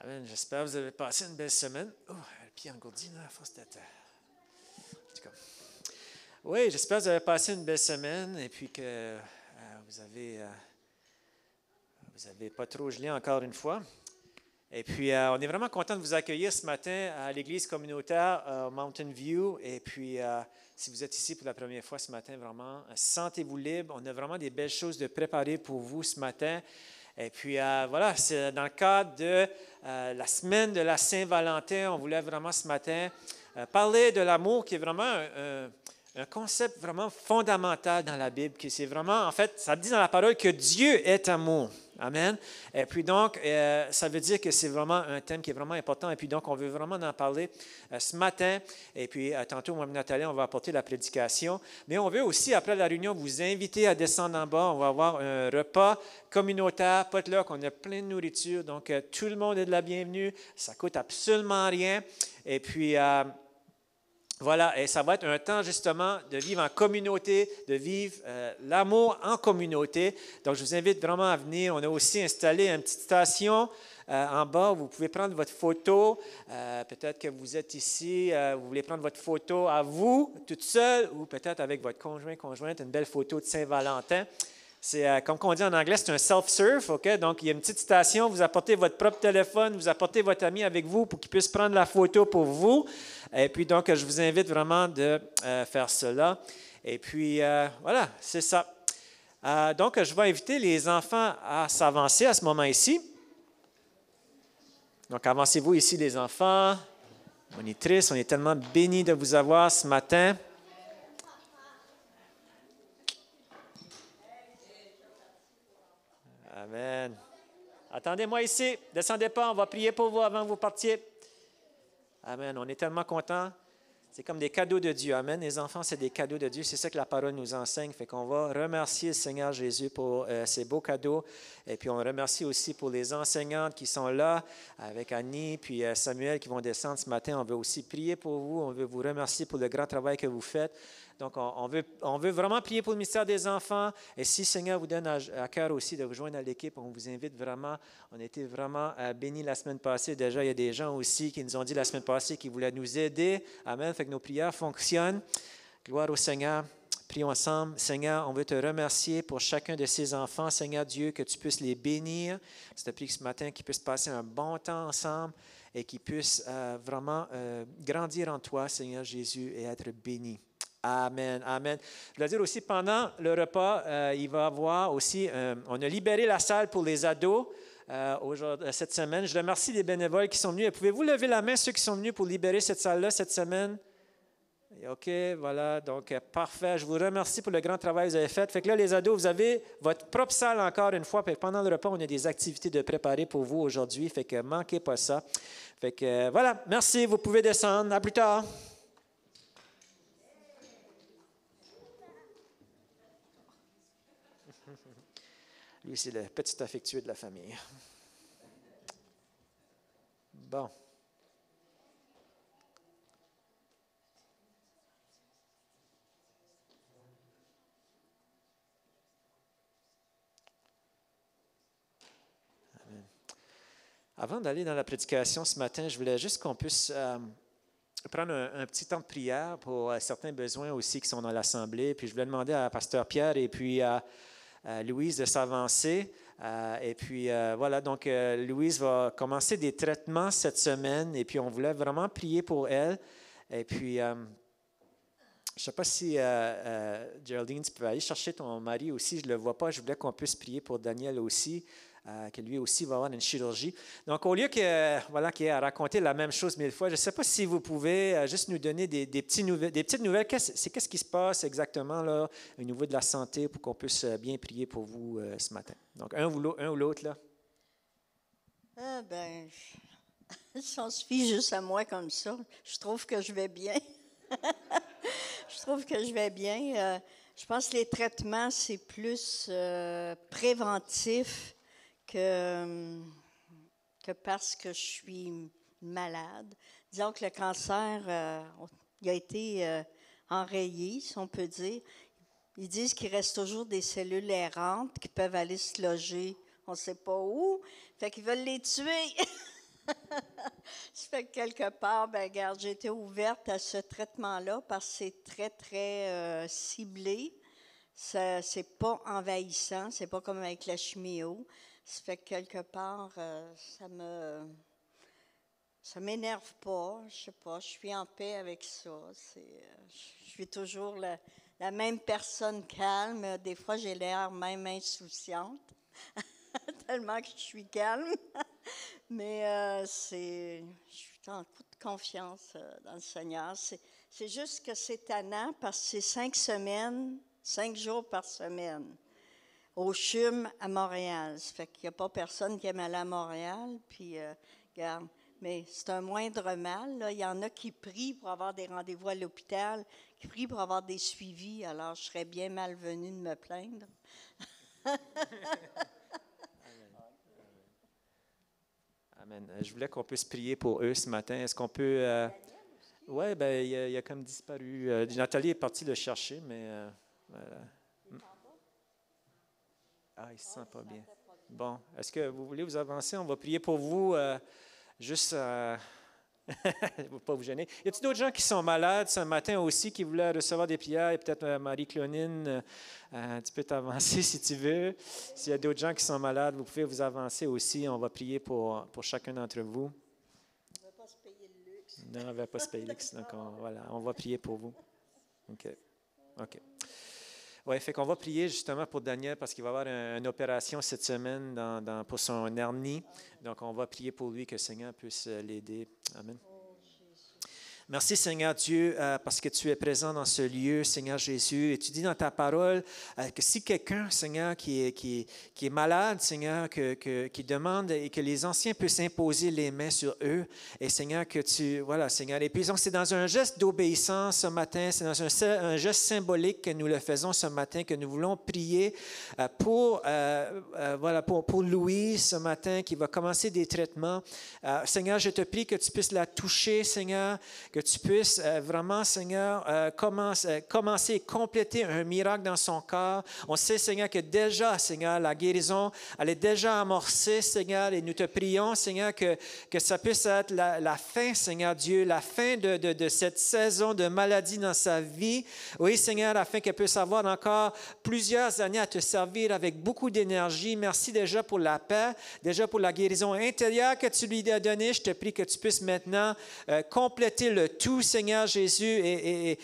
Amen. J'espère que vous avez passé une belle semaine. Oh, le pied engourdi, là, à force d'être. En tout cas. Oui, j'espère que vous avez passé une belle semaine et puis que vous avez pas trop gelé encore une fois. Et puis, on est vraiment content de vous accueillir ce matin à l'église communautaire Mountain View. Et puis, si vous êtes ici pour la première fois ce matin, vraiment, sentez-vous libre. On a vraiment des belles choses de préparer pour vous ce matin. Et puis, voilà, c'est dans le cadre de la semaine de la Saint-Valentin. On voulait vraiment ce matin parler de l'amour qui est vraiment un concept vraiment fondamental dans la Bible. Qui c'est vraiment, en fait, ça dit dans la parole que Dieu est amour. Amen. Et puis donc, ça veut dire que c'est vraiment un thème qui est vraiment important. Et puis donc, on veut vraiment en parler ce matin. Et puis, tantôt, moi et Nathalie, on va apporter la prédication. Mais on veut aussi, après la réunion, vous inviter à descendre en bas. On va avoir un repas communautaire, potluck. On a plein de nourriture. Donc, tout le monde est de la bienvenue. Ça ne coûte absolument rien. Et puis, voilà, et ça va être un temps justement de vivre en communauté, de vivre l'amour en communauté. Donc, je vous invite vraiment à venir. On a aussi installé une petite station en bas où vous pouvez prendre votre photo. Peut-être que vous êtes ici, vous voulez prendre votre photo à vous, toute seule, ou peut-être avec votre conjointe, une belle photo de Saint-Valentin. C'est, comme on dit en anglais, c'est un self-serve, OK? Donc, il y a une petite station, vous apportez votre propre téléphone, vous apportez votre ami avec vous pour qu'il puisse prendre la photo pour vous. Et puis, donc, je vous invite vraiment de faire cela. Et puis, voilà, c'est ça. Donc, je vais inviter les enfants à s'avancer à ce moment ici. Donc, avancez-vous ici, les enfants. Monitrice, on est tellement bénis de vous avoir ce matin. Amen. Attendez-moi ici. Descendez pas, on va prier pour vous avant que vous partiez. Amen. On est tellement contents. C'est comme des cadeaux de Dieu. Amen. Les enfants, c'est des cadeaux de Dieu. C'est ça que la parole nous enseigne. Fait qu'on va remercier le Seigneur Jésus pour ces beaux cadeaux. Et puis, on remercie aussi pour les enseignantes qui sont là avec Annie puis Samuel qui vont descendre ce matin. On veut aussi prier pour vous. On veut vous remercier pour le grand travail que vous faites. Donc, on veut vraiment prier pour le ministère des enfants. Et si le Seigneur vous donne à cœur aussi de vous joindre à l'équipe, on vous invite vraiment. On a été vraiment bénis la semaine passée. Déjà, il y a des gens aussi qui nous ont dit la semaine passée qu'ils voulaient nous aider. Amen. Fait que nos prières fonctionnent. Gloire au Seigneur. Prions ensemble. Seigneur, on veut te remercier pour chacun de ces enfants. Seigneur Dieu, que tu puisses les bénir. Je te prie que ce matin, qu'ils puissent passer un bon temps ensemble et qu'ils puissent vraiment grandir en toi, Seigneur Jésus, et être bénis. Amen, amen. Je voulais dire aussi, pendant le repas, il va y avoir aussi, on a libéré la salle pour les ados cette semaine. Je remercie les bénévoles qui sont venus. Pouvez-vous lever la main, ceux qui sont venus pour libérer cette salle-là cette semaine? OK, voilà, donc parfait. Je vous remercie pour le grand travail que vous avez fait. Fait que là, les ados, vous avez votre propre salle encore une fois. Puis pendant le repas, on a des activités de préparer pour vous aujourd'hui. Fait que manquez pas ça. Fait que voilà, merci. Vous pouvez descendre. À plus tard. Lui, c'est le petit affectueux de la famille. Bon. Amen. Avant d'aller dans la prédication ce matin, je voulais juste qu'on puisse prendre un petit temps de prière pour certains besoins aussi qui sont dans l'Assemblée. Puis je voulais demander à Pasteur Pierre et puis à Louise de s'avancer. Et puis voilà, donc Louise va commencer des traitements cette semaine et puis on voulait vraiment prier pour elle. Et puis, je ne sais pas si Geraldine, tu peux aller chercher ton mari aussi, je ne le vois pas. Je voulais qu'on puisse prier pour Daniel aussi, que lui aussi va avoir une chirurgie. Donc, au lieu qu'il ait à raconter la même chose 1000 fois, je ne sais pas si vous pouvez juste nous donner des petites nouvelles. Qu'est-ce qui se passe exactement là, au niveau de la santé pour qu'on puisse bien prier pour vous ce matin? Donc, un ou l'autre, là. Ah ben, si on se fie juste à moi comme ça, je trouve que je vais bien. Je trouve que je vais bien. Je pense que les traitements, c'est plus préventif que parce que je suis malade. Disons que le cancer, il a été enrayé, si on peut dire. Ils disent qu'il reste toujours des cellules errantes qui peuvent aller se loger, on ne sait pas où. Fait qu'ils veulent les tuer. Ça fait que quelque part, ben regarde, j'ai été ouverte à ce traitement-là parce que c'est très, très ciblé. Ça, c'est pas envahissant, c'est pas comme avec la chimio. Ça fait que quelque part, ça m'énerve pas. Je sais pas, je suis en paix avec ça. Je suis toujours la même personne calme. Des fois, j'ai l'air même insouciante, tellement que je suis calme. Mais je suis en coup de confiance dans le Seigneur. C'est juste que c'est tannant parce que c'est 5 semaines, 5 jours par semaine, au CHUM à Montréal. Ça fait qu'il n'y a pas personne qui aime aller à Montréal. Puis, regarde, mais c'est un moindre mal. Là. Il y en a qui prient pour avoir des rendez-vous à l'hôpital, qui prient pour avoir des suivis. Alors, je serais bien malvenue de me plaindre. Amen. Je voulais qu'on puisse prier pour eux ce matin. Est-ce qu'on peut... Oui, ben, il a comme disparu. Nathalie est partie le chercher, mais... voilà. Ah, il ne se sent pas bien. Bon, est-ce que vous voulez vous avancer? On va prier pour vous. Juste... ne faut pas vous gêner. Y a-t-il d'autres gens qui sont malades ce matin aussi, qui voulaient recevoir des prières? Et peut-être Marie-Claudine, tu peux t'avancer si tu veux. S'il y a d'autres gens qui sont malades, vous pouvez vous avancer aussi. On va prier pour chacun d'entre vous. On ne va pas se payer le luxe. Non, on ne va pas se payer le luxe. Donc, on va prier pour vous. OK. Oui, fait qu'on va prier justement pour Daniel parce qu'il va avoir une opération cette semaine pour son hernie. Donc, on va prier pour lui que le Seigneur puisse l'aider. Amen. Merci Seigneur Dieu parce que tu es présent dans ce lieu, Seigneur Jésus. Et tu dis dans ta parole que si quelqu'un, Seigneur, qui est malade, Seigneur, qui demande et que les anciens puissent imposer les mains sur eux. Et Seigneur, voilà Seigneur. Et puis donc c'est dans un geste d'obéissance ce matin, c'est dans un geste symbolique que nous le faisons ce matin, que nous voulons prier pour Louis ce matin qui va commencer des traitements. Seigneur, je te prie que tu puisses la toucher, Seigneur, que tu puisses vraiment, Seigneur, commencer et compléter un miracle dans son corps. On sait, Seigneur, que déjà, Seigneur, la guérison, elle est déjà amorcée, Seigneur, et nous te prions, Seigneur, que ça puisse être la fin, Seigneur Dieu, la fin de cette saison de maladie dans sa vie. Oui, Seigneur, afin qu'elle puisse avoir encore plusieurs années à te servir avec beaucoup d'énergie. Merci déjà pour la paix, déjà pour la guérison intérieure que tu lui as donnée. Je te prie que tu puisses maintenant compléter le tout, Seigneur Jésus, et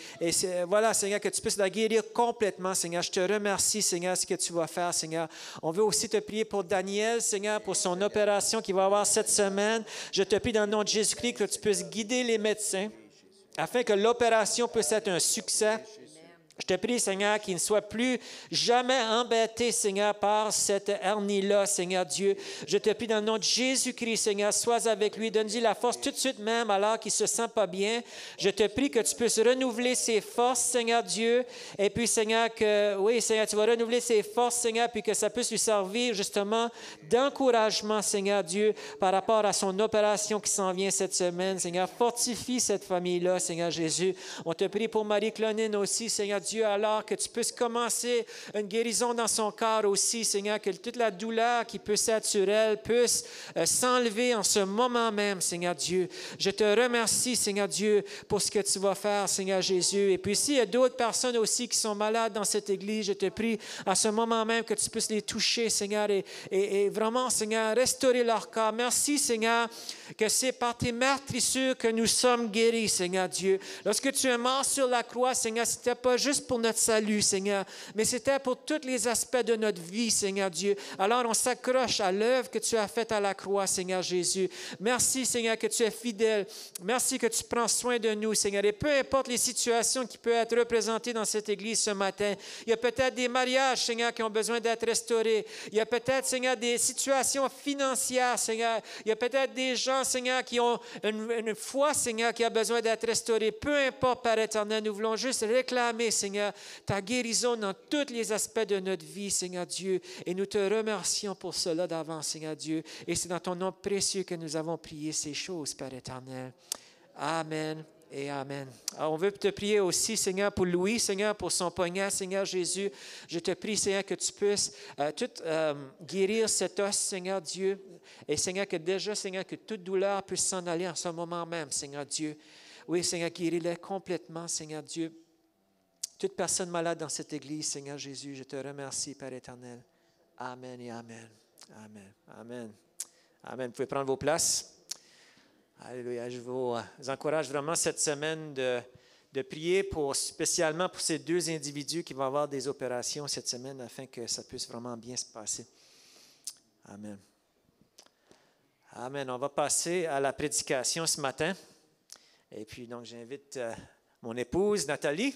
voilà, Seigneur, que tu puisses la guérir complètement, Seigneur. Je te remercie, Seigneur, ce que tu vas faire, Seigneur. On veut aussi te prier pour Daniel, Seigneur, pour son opération qu'il va avoir cette semaine. Je te prie dans le nom de Jésus-Christ que tu puisses guider les médecins afin que l'opération puisse être un succès. Je te prie, Seigneur, qu'il ne soit plus jamais embêté, Seigneur, par cette hernie-là, Seigneur Dieu. Je te prie dans le nom de Jésus-Christ, Seigneur, sois avec lui. Donne-lui la force tout de suite même alors qu'il ne se sent pas bien. Je te prie que tu puisses renouveler ses forces, Seigneur Dieu. Et puis, Seigneur, Seigneur, tu vas renouveler ses forces, Seigneur, puis que ça puisse lui servir justement d'encouragement, Seigneur Dieu, par rapport à son opération qui s'en vient cette semaine. Seigneur, fortifie cette famille-là, Seigneur Jésus. On te prie pour Marie-Claudine aussi, Seigneur Dieu, alors que tu puisses commencer une guérison dans son corps aussi, Seigneur, que toute la douleur qui peut être sur elle puisse s'enlever en ce moment même, Seigneur Dieu. Je te remercie, Seigneur Dieu, pour ce que tu vas faire, Seigneur Jésus. Et puis, s'il y a d'autres personnes aussi qui sont malades dans cette église, je te prie à ce moment même que tu puisses les toucher, Seigneur, et vraiment, Seigneur, restaurer leur corps. Merci, Seigneur, que c'est par tes meurtrissures que nous sommes guéris, Seigneur Dieu. Lorsque tu es mort sur la croix, Seigneur, ce n'était pas juste pour notre salut, Seigneur, mais c'était pour tous les aspects de notre vie, Seigneur Dieu. Alors, on s'accroche à l'œuvre que tu as faite à la croix, Seigneur Jésus. Merci, Seigneur, que tu es fidèle. Merci que tu prends soin de nous, Seigneur. Et peu importe les situations qui peuvent être représentées dans cette église ce matin, il y a peut-être des mariages, Seigneur, qui ont besoin d'être restaurés. Il y a peut-être, Seigneur, des situations financières, Seigneur. Il y a peut-être des gens, Seigneur, qui ont une foi, Seigneur, qui a besoin d'être restaurée. Peu importe, Père éternel, nous voulons juste réclamer, Seigneur, ta guérison dans tous les aspects de notre vie, Seigneur Dieu. Et nous te remercions pour cela d'avance, Seigneur Dieu. Et c'est dans ton nom précieux que nous avons prié ces choses, Père éternel. Amen et amen. Alors, on veut te prier aussi, Seigneur, pour Louis, Seigneur, pour son poignard, Seigneur Jésus. Je te prie, Seigneur, que tu puisses guérir cet os, Seigneur Dieu. Et Seigneur, que déjà, Seigneur, que toute douleur puisse s'en aller en ce moment même, Seigneur Dieu. Oui, Seigneur, guéris-le complètement, Seigneur Dieu. Toute personne malade dans cette église, Seigneur Jésus, je te remercie, Père éternel. Amen et amen. Amen. Amen. Amen. Vous pouvez prendre vos places. Alléluia. Je vous encourage vraiment cette semaine de prier spécialement pour ces deux individus qui vont avoir des opérations cette semaine afin que ça puisse vraiment bien se passer. Amen. Amen. On va passer à la prédication ce matin. Et puis, donc, j'invite mon épouse, Nathalie,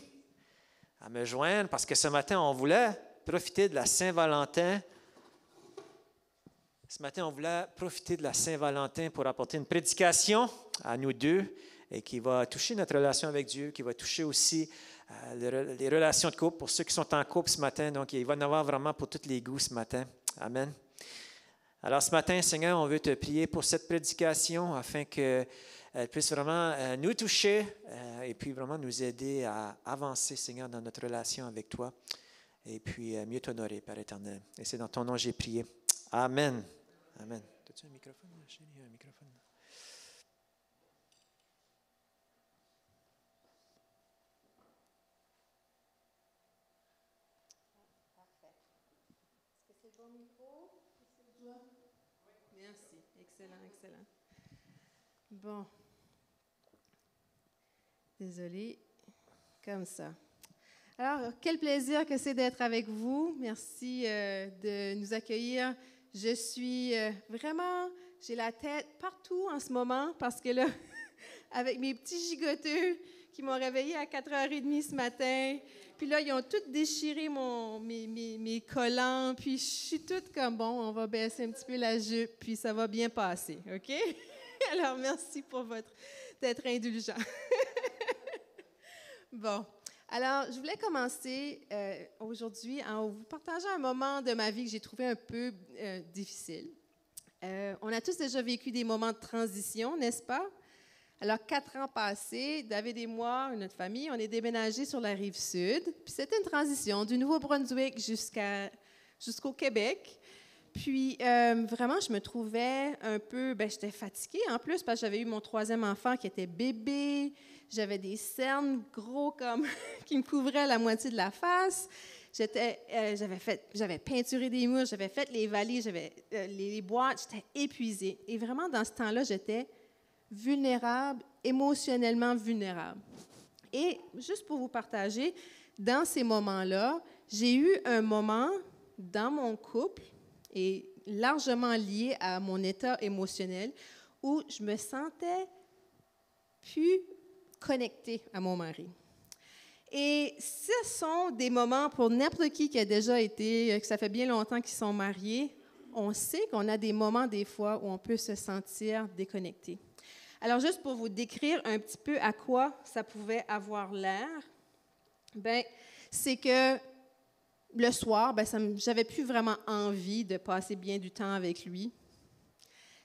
à me joindre parce que ce matin, on voulait profiter de la Saint-Valentin. Ce matin, on voulait profiter de la Saint-Valentin pour apporter une prédication à nous deux et qui va toucher notre relation avec Dieu, qui va toucher aussi les relations de couple pour ceux qui sont en couple ce matin. Donc, il va y en avoir vraiment pour tous les goûts ce matin. Amen. Alors, ce matin, Seigneur, on veut te prier pour cette prédication afin qu'elle puisse vraiment nous toucher et puis vraiment nous aider à avancer, Seigneur, dans notre relation avec toi et puis mieux t'honorer, Père éternel. Et c'est dans ton nom que j'ai prié. Amen. Amen. As-tu un microphone, chérie? Un microphone. Parfait. Est-ce que c'est le bon micro? Merci. Excellent, excellent. Bon. Désolée. Comme ça. Alors, quel plaisir que c'est d'être avec vous. Merci de nous accueillir. Je suis vraiment, j'ai la tête partout en ce moment parce que là, avec mes petits gigoteux qui m'ont réveillée à 4h30 ce matin, puis là, ils ont tous déchiré mes collants, puis je suis toute comme, bon, on va baisser un petit peu la jupe, puis ça va bien passer, OK? Alors, merci pour d'être indulgent. Bon. Alors, je voulais commencer aujourd'hui en vous partageant un moment de ma vie que j'ai trouvé un peu difficile. On a tous déjà vécu des moments de transition, n'est-ce pas? Alors, 4 ans passés, David et moi, notre famille, on est déménagés sur la rive sud. Puis c'était une transition du Nouveau-Brunswick jusqu'au Québec. Puis, vraiment, je me trouvais un peu, j'étais fatiguée en plus parce que j'avais eu mon 3e enfant qui était bébé. J'avais des cernes gros comme qui me couvraient la moitié de la face. J'avais peinturé des murs, j'avais fait les valises, j'avais les boîtes. J'étais épuisée. Et vraiment, dans ce temps-là, j'étais vulnérable, émotionnellement vulnérable. Et juste pour vous partager, dans ces moments-là, j'ai eu un moment dans mon couple, et largement lié à mon état émotionnel, où je me sentais plus connectée à mon mari. Et ce sont des moments pour n'importe qui a déjà été, que ça fait bien longtemps qu'ils sont mariés, on sait qu'on a des moments des fois où on peut se sentir déconnecté. Alors, juste pour vous décrire un petit peu à quoi ça pouvait avoir l'air, c'est que le soir, j'avais plus vraiment envie de passer bien du temps avec lui.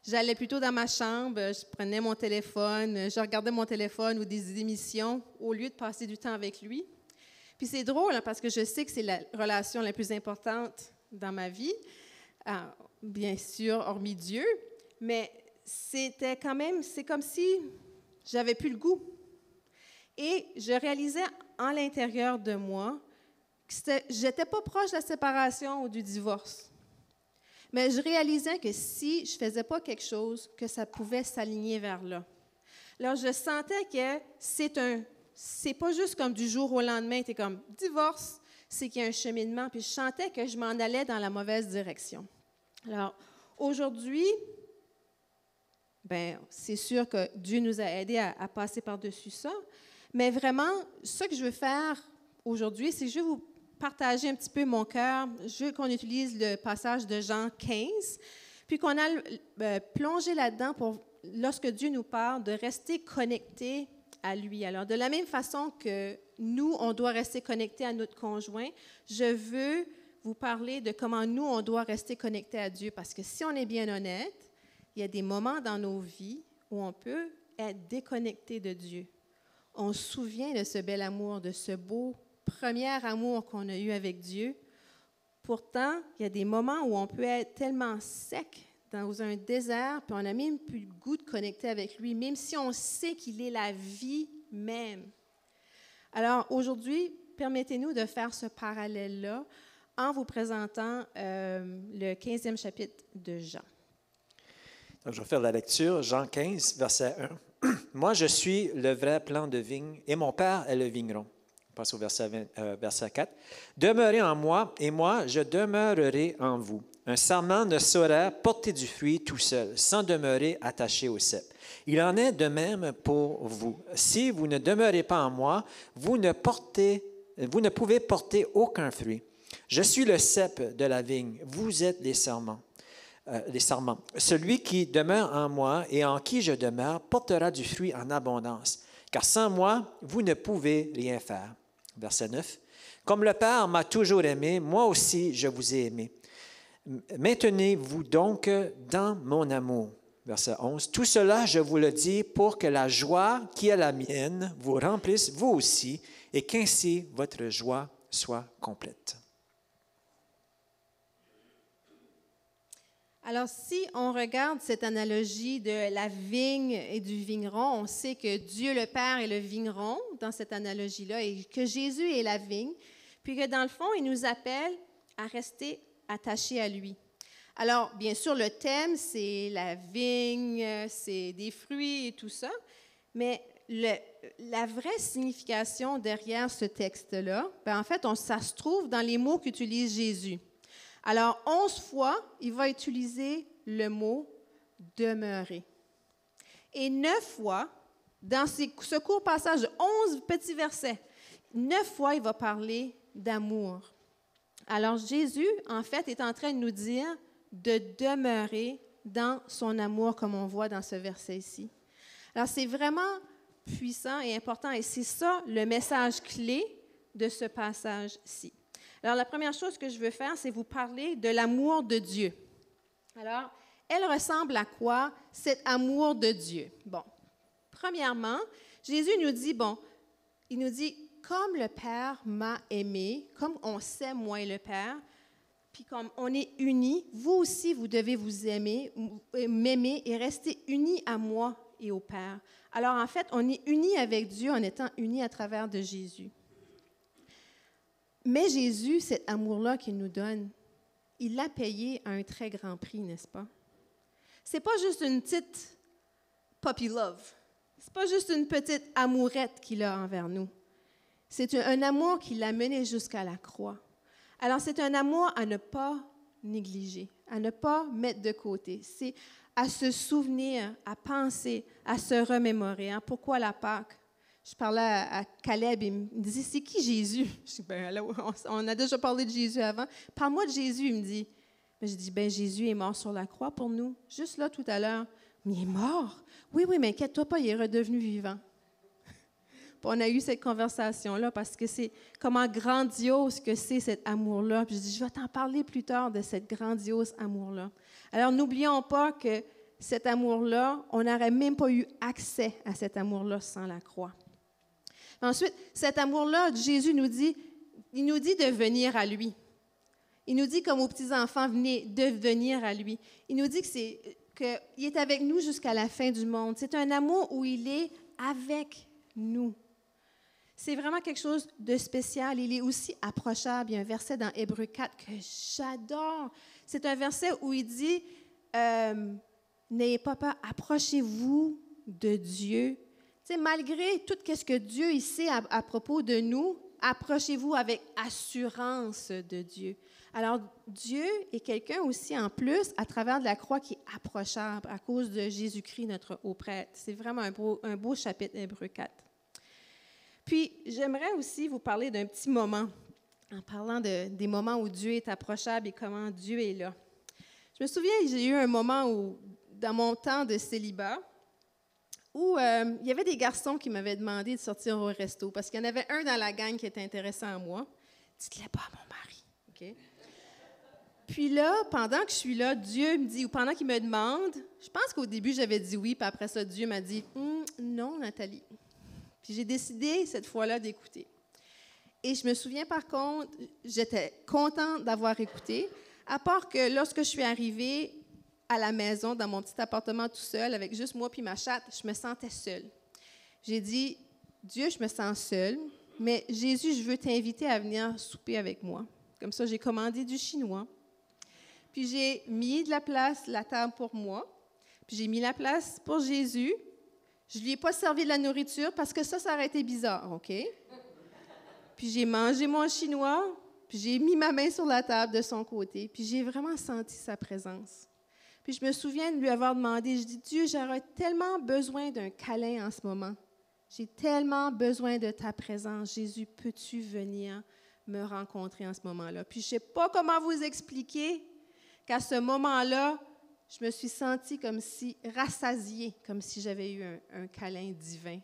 J'allais plutôt dans ma chambre, je prenais mon téléphone, je regardais mon téléphone ou des émissions au lieu de passer du temps avec lui. Puis c'est drôle parce que je sais que c'est la relation la plus importante dans ma vie, bien sûr, hormis Dieu, mais c'est comme si j'avais plus le goût. Et je réalisais en l'intérieur de moi que je n'étais pas proche de la séparation ou du divorce. Mais je réalisais que si je ne faisais pas quelque chose, que ça pouvait s'aligner vers là. Alors, je sentais que c'est pas juste comme du jour au lendemain, tu es comme divorce, c'est qu'il y a un cheminement. Puis je sentais que je m'en allais dans la mauvaise direction. Alors, aujourd'hui, c'est sûr que Dieu nous a aidés à passer par-dessus ça. Mais vraiment, ce que je veux faire aujourd'hui, c'est que je veux vous partager un petit peu mon cœur. Je veux qu'on utilise le passage de Jean 15, puis qu'on a plongé là-dedans pour, lorsque Dieu nous parle, de rester connecté à lui. Alors, de la même façon que nous, on doit rester connecté à notre conjoint, je veux vous parler de comment nous, on doit rester connecté à Dieu. Parce que si on est bien honnête, il y a des moments dans nos vies où on peut être déconnecté de Dieu. on se souvient de ce bel amour, de ce beau premier amour qu'on a eu avec Dieu. Pourtant, il y a des moments où on peut être tellement sec dans un désert, puis on n'a même plus le goût de connecter avec lui, même si on sait qu'il est la vie même. Alors, aujourd'hui, permettez-nous de faire ce parallèle-là en vous présentant le 15e chapitre de Jean. Donc, je vais faire la lecture, Jean 15, verset 1. « Moi, je suis le vrai plant de vigne, et mon Père est le vigneron. » On passe au verset 4. « Demeurez en moi, et moi, je demeurerai en vous. Un sarment ne saurait porter du fruit tout seul, sans demeurer attaché au cep. Il en est de même pour vous. Si vous ne demeurez pas en moi, vous ne pouvez porter aucun fruit. Je suis le cep de la vigne, vous êtes les sarments. Celui qui demeure en moi et en qui je demeure portera du fruit en abondance, car sans moi, vous ne pouvez rien faire. » Verset 9. « Comme le Père m'a toujours aimé, moi aussi je vous ai aimé. Maintenez-vous donc dans mon amour. » Verset 11. « Tout cela, je vous le dis pour que la joie qui est la mienne vous remplisse vous aussi et qu'ainsi votre joie soit complète. » Alors, si on regarde cette analogie de la vigne et du vigneron, on sait que Dieu le Père est le vigneron dans cette analogie-là et que Jésus est la vigne, puis que dans le fond, il nous appelle à rester attachés à lui. Alors, bien sûr, le thème, c'est la vigne, c'est des fruits et tout ça, mais la vraie signification derrière ce texte-là, en fait, ça se trouve dans les mots qu'utilise Jésus. Alors, 11 fois, il va utiliser le mot « demeurer ». Et 9 fois, dans ce court passage de 11 petits versets, 9 fois, il va parler d'amour. Alors, Jésus, en fait, est en train de nous dire de demeurer dans son amour, comme on voit dans ce verset ici. Alors, c'est vraiment puissant et important, et c'est ça le message clé de ce passage-ci. Alors, la première chose que je veux faire, c'est vous parler de l'amour de Dieu. Alors, elle ressemble à quoi, cet amour de Dieu? Bon, premièrement, Jésus nous dit, il nous dit, comme le Père m'a aimé, comme on s'aime, moi et le Père, puis comme on est unis, vous aussi, vous devez vous aimer, m'aimer et rester unis à moi et au Père. Alors, en fait, on est unis avec Dieu en étant unis à travers de Jésus. Mais Jésus, cet amour-là qu'il nous donne, il l'a payé à un très grand prix, n'est-ce pas? Ce n'est pas juste une petite puppy love. Ce n'est pas juste une petite amourette qu'il a envers nous. C'est un amour qui l'a mené jusqu'à la croix. Alors, c'est un amour à ne pas négliger, à ne pas mettre de côté. C'est à se souvenir, à penser, à se remémorer. Hein? Pourquoi la Pâque? Je parlais à Caleb, il me disait, c'est qui Jésus? Je dis, là, on a déjà parlé de Jésus avant. Parle-moi de Jésus, il me dit. Je dis, Jésus est mort sur la croix pour nous, juste là tout à l'heure. Mais il est mort? Oui, mais inquiète-toi pas, il est redevenu vivant. Puis on a eu cette conversation-là parce que c'est comment grandiose que c'est cet amour-là. Puis je dis, je vais t'en parler plus tard de cet grandiose amour-là. Alors, n'oublions pas que cet amour-là, on n'aurait même pas eu accès à cet amour-là sans la croix. Ensuite, cet amour-là, Jésus nous dit de venir à lui. Il nous dit, comme aux petits-enfants, venez, de venir à lui. Il nous dit qu'il est avec nous jusqu'à la fin du monde. C'est un amour où il est avec nous. C'est vraiment quelque chose de spécial. Il est aussi approchable. Il y a un verset dans Hébreux 4 que j'adore. C'est un verset où il dit, n'ayez pas peur, approchez-vous de Dieu. Tu sais, malgré tout ce que Dieu il sait à propos de nous, approchez-vous avec assurance de Dieu. Alors, Dieu est quelqu'un aussi en plus, à travers de la croix, qui est approchable à cause de Jésus-Christ, notre haut prêtre. C'est vraiment un beau chapitre, Hébreux 4. Puis, j'aimerais aussi vous parler d'un petit moment, en parlant des moments où Dieu est approchable et comment Dieu est là. Je me souviens, j'ai eu un moment où, dans mon temps de célibat, où il y avait des garçons qui m'avaient demandé de sortir au resto, parce qu'il y en avait un dans la gang qui était intéressant à moi. Dites-le pas à mon mari, OK? Puis là, pendant que je suis là, Dieu me dit, ou pendant qu'il me demande, je pense qu'au début, j'avais dit oui, puis après ça, Dieu m'a dit, non, Nathalie, Puis j'ai décidé cette fois-là d'écouter. Et je me souviens par contre, j'étais contente d'avoir écouté, à part que lorsque je suis arrivée à la maison, dans mon petit appartement tout seul, avec juste moi puis ma chatte, je me sentais seule. J'ai dit, Dieu, je me sens seule, mais Jésus, je veux t'inviter à venir souper avec moi. Comme ça, j'ai commandé du chinois. Puis j'ai mis de la table pour moi. Puis j'ai mis la place pour Jésus. Je ne lui ai pas servi de la nourriture parce que ça aurait été bizarre, OK? Puis j'ai mangé mon chinois, puis j'ai mis ma main sur la table de son côté, puis j'ai vraiment senti sa présence. Puis je me souviens de lui avoir demandé, je dis, Dieu, j'aurais tellement besoin d'un câlin en ce moment. J'ai tellement besoin de ta présence. Jésus, peux-tu venir me rencontrer en ce moment-là? Puis je ne sais pas comment vous expliquer qu'à ce moment-là, je me suis sentie comme si, rassasiée, comme si j'avais eu un câlin divin.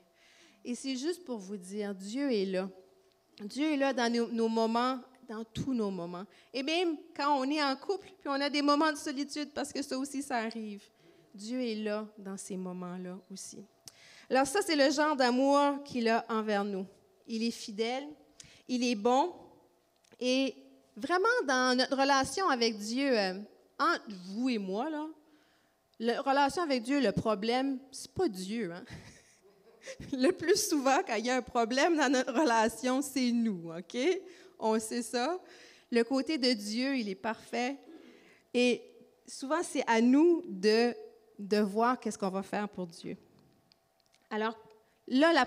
Et c'est juste pour vous dire, Dieu est là. Dieu est là dans nos moments, dans tous nos moments. Et même quand on est en couple, puis on a des moments de solitude, parce que ça aussi, ça arrive. Dieu est là dans ces moments-là aussi. Alors ça, c'est le genre d'amour qu'il a envers nous. Il est fidèle, il est bon, et vraiment dans notre relation avec Dieu, entre vous et moi, là, la relation avec Dieu, le problème, c'est pas Dieu, hein? Le plus souvent, quand il y a un problème dans notre relation, c'est nous, OK? On sait ça. Le côté de Dieu, il est parfait. Et souvent, c'est à nous de voir qu'est-ce qu'on va faire pour Dieu. Alors, là, la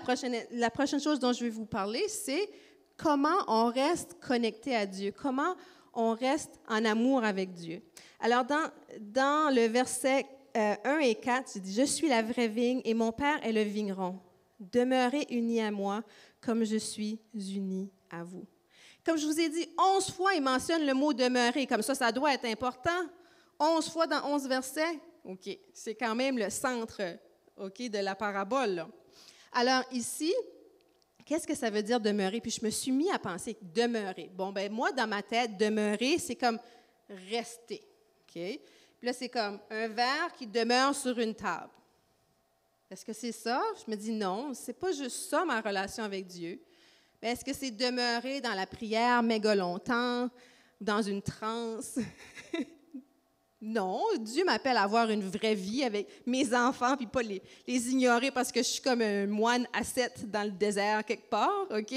prochaine chose dont je vais vous parler, c'est comment on reste connecté à Dieu, comment on reste en amour avec Dieu. Alors, dans le verset 1 et 4, il dit « Je suis la vraie vigne et mon Père est le vigneron. Demeurez unis à moi comme je suis unie à vous. » Comme je vous ai dit, 11 fois, il mentionne le mot « demeurer ». Comme ça doit être important. 11 fois dans 11 versets. OK, c'est quand même le centre, OK, de la parabole, là. Alors ici, qu'est-ce que ça veut dire demeurer? Puis je me suis mis à penser demeurer. Bon, ben moi, dans ma tête, demeurer, c'est comme rester. OK? Puis là, c'est comme un verre qui demeure sur une table. Est-ce que c'est ça? Je me dis non, c'est pas juste ça ma relation avec Dieu. Mais est-ce que c'est demeurer dans la prière méga longtemps, dans une transe? Non, Dieu m'appelle à avoir une vraie vie avec mes enfants, puis pas les ignorer parce que je suis comme un moine ascète dans le désert quelque part, OK?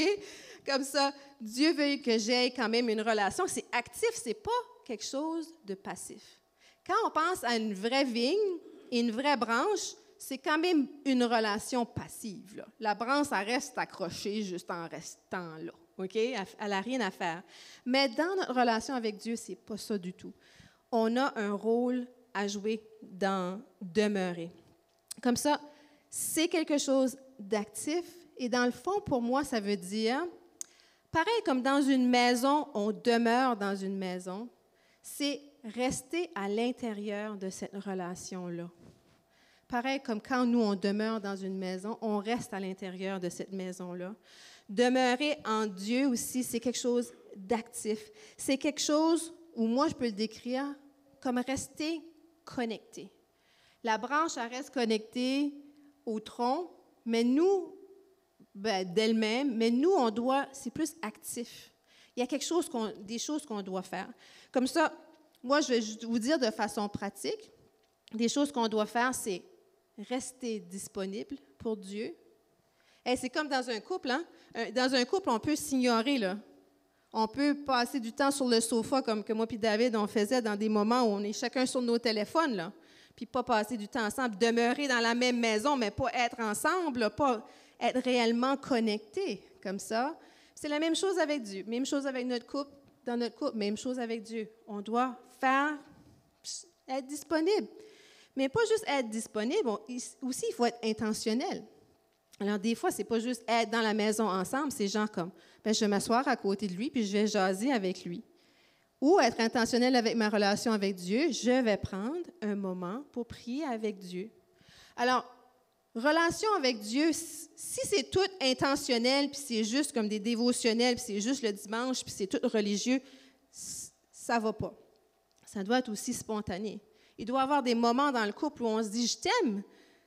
Comme ça, Dieu veut que j'aie quand même une relation. C'est actif, c'est pas quelque chose de passif. Quand on pense à une vraie vigne et une vraie branche, c'est quand même une relation passive, là. La branche, elle reste accrochée juste en restant là, OK? Elle n'a rien à faire. Mais dans notre relation avec Dieu, c'est pas ça du tout. On a un rôle à jouer dans demeurer. Comme ça, c'est quelque chose d'actif. Et dans le fond, pour moi, ça veut dire, pareil comme dans une maison, on demeure dans une maison, c'est rester à l'intérieur de cette relation-là. Pareil comme quand nous, on demeure dans une maison, on reste à l'intérieur de cette maison-là. Demeurer en Dieu aussi, c'est quelque chose d'actif. C'est quelque chose où moi, je peux le décrire comme rester connecté. La branche, elle reste connectée au tronc, mais nous, d'elle-même, mais nous, c'est plus actif. Il y a des choses qu'on doit faire. Comme ça, moi, je vais vous dire de façon pratique, des choses qu'on doit faire, c'est rester disponible pour Dieu. Et c'est comme dans un couple, hein? Dans un couple, on peut s'ignorer, là. On peut passer du temps sur le sofa, comme que moi et David, on faisait dans des moments où on est chacun sur nos téléphones, là, puis pas passer du temps ensemble, demeurer dans la même maison, mais pas être ensemble, là, pas être réellement connectés, comme ça. C'est la même chose avec Dieu, même chose avec notre couple, dans notre couple, même chose avec Dieu. On doit être disponible. Mais pas juste être disponible, aussi, il faut être intentionnel. Alors, des fois, c'est pas juste être dans la maison ensemble, c'est genre comme, je vais m'asseoir à côté de lui, puis je vais jaser avec lui. Ou être intentionnel avec ma relation avec Dieu, je vais prendre un moment pour prier avec Dieu. Alors, relation avec Dieu, si c'est tout intentionnel, puis c'est juste comme des dévotionnels, puis c'est juste le dimanche, puis c'est tout religieux, ça va pas. Ça doit être aussi spontané. Il doit y avoir des moments dans le couple où on se dit « je t'aime »,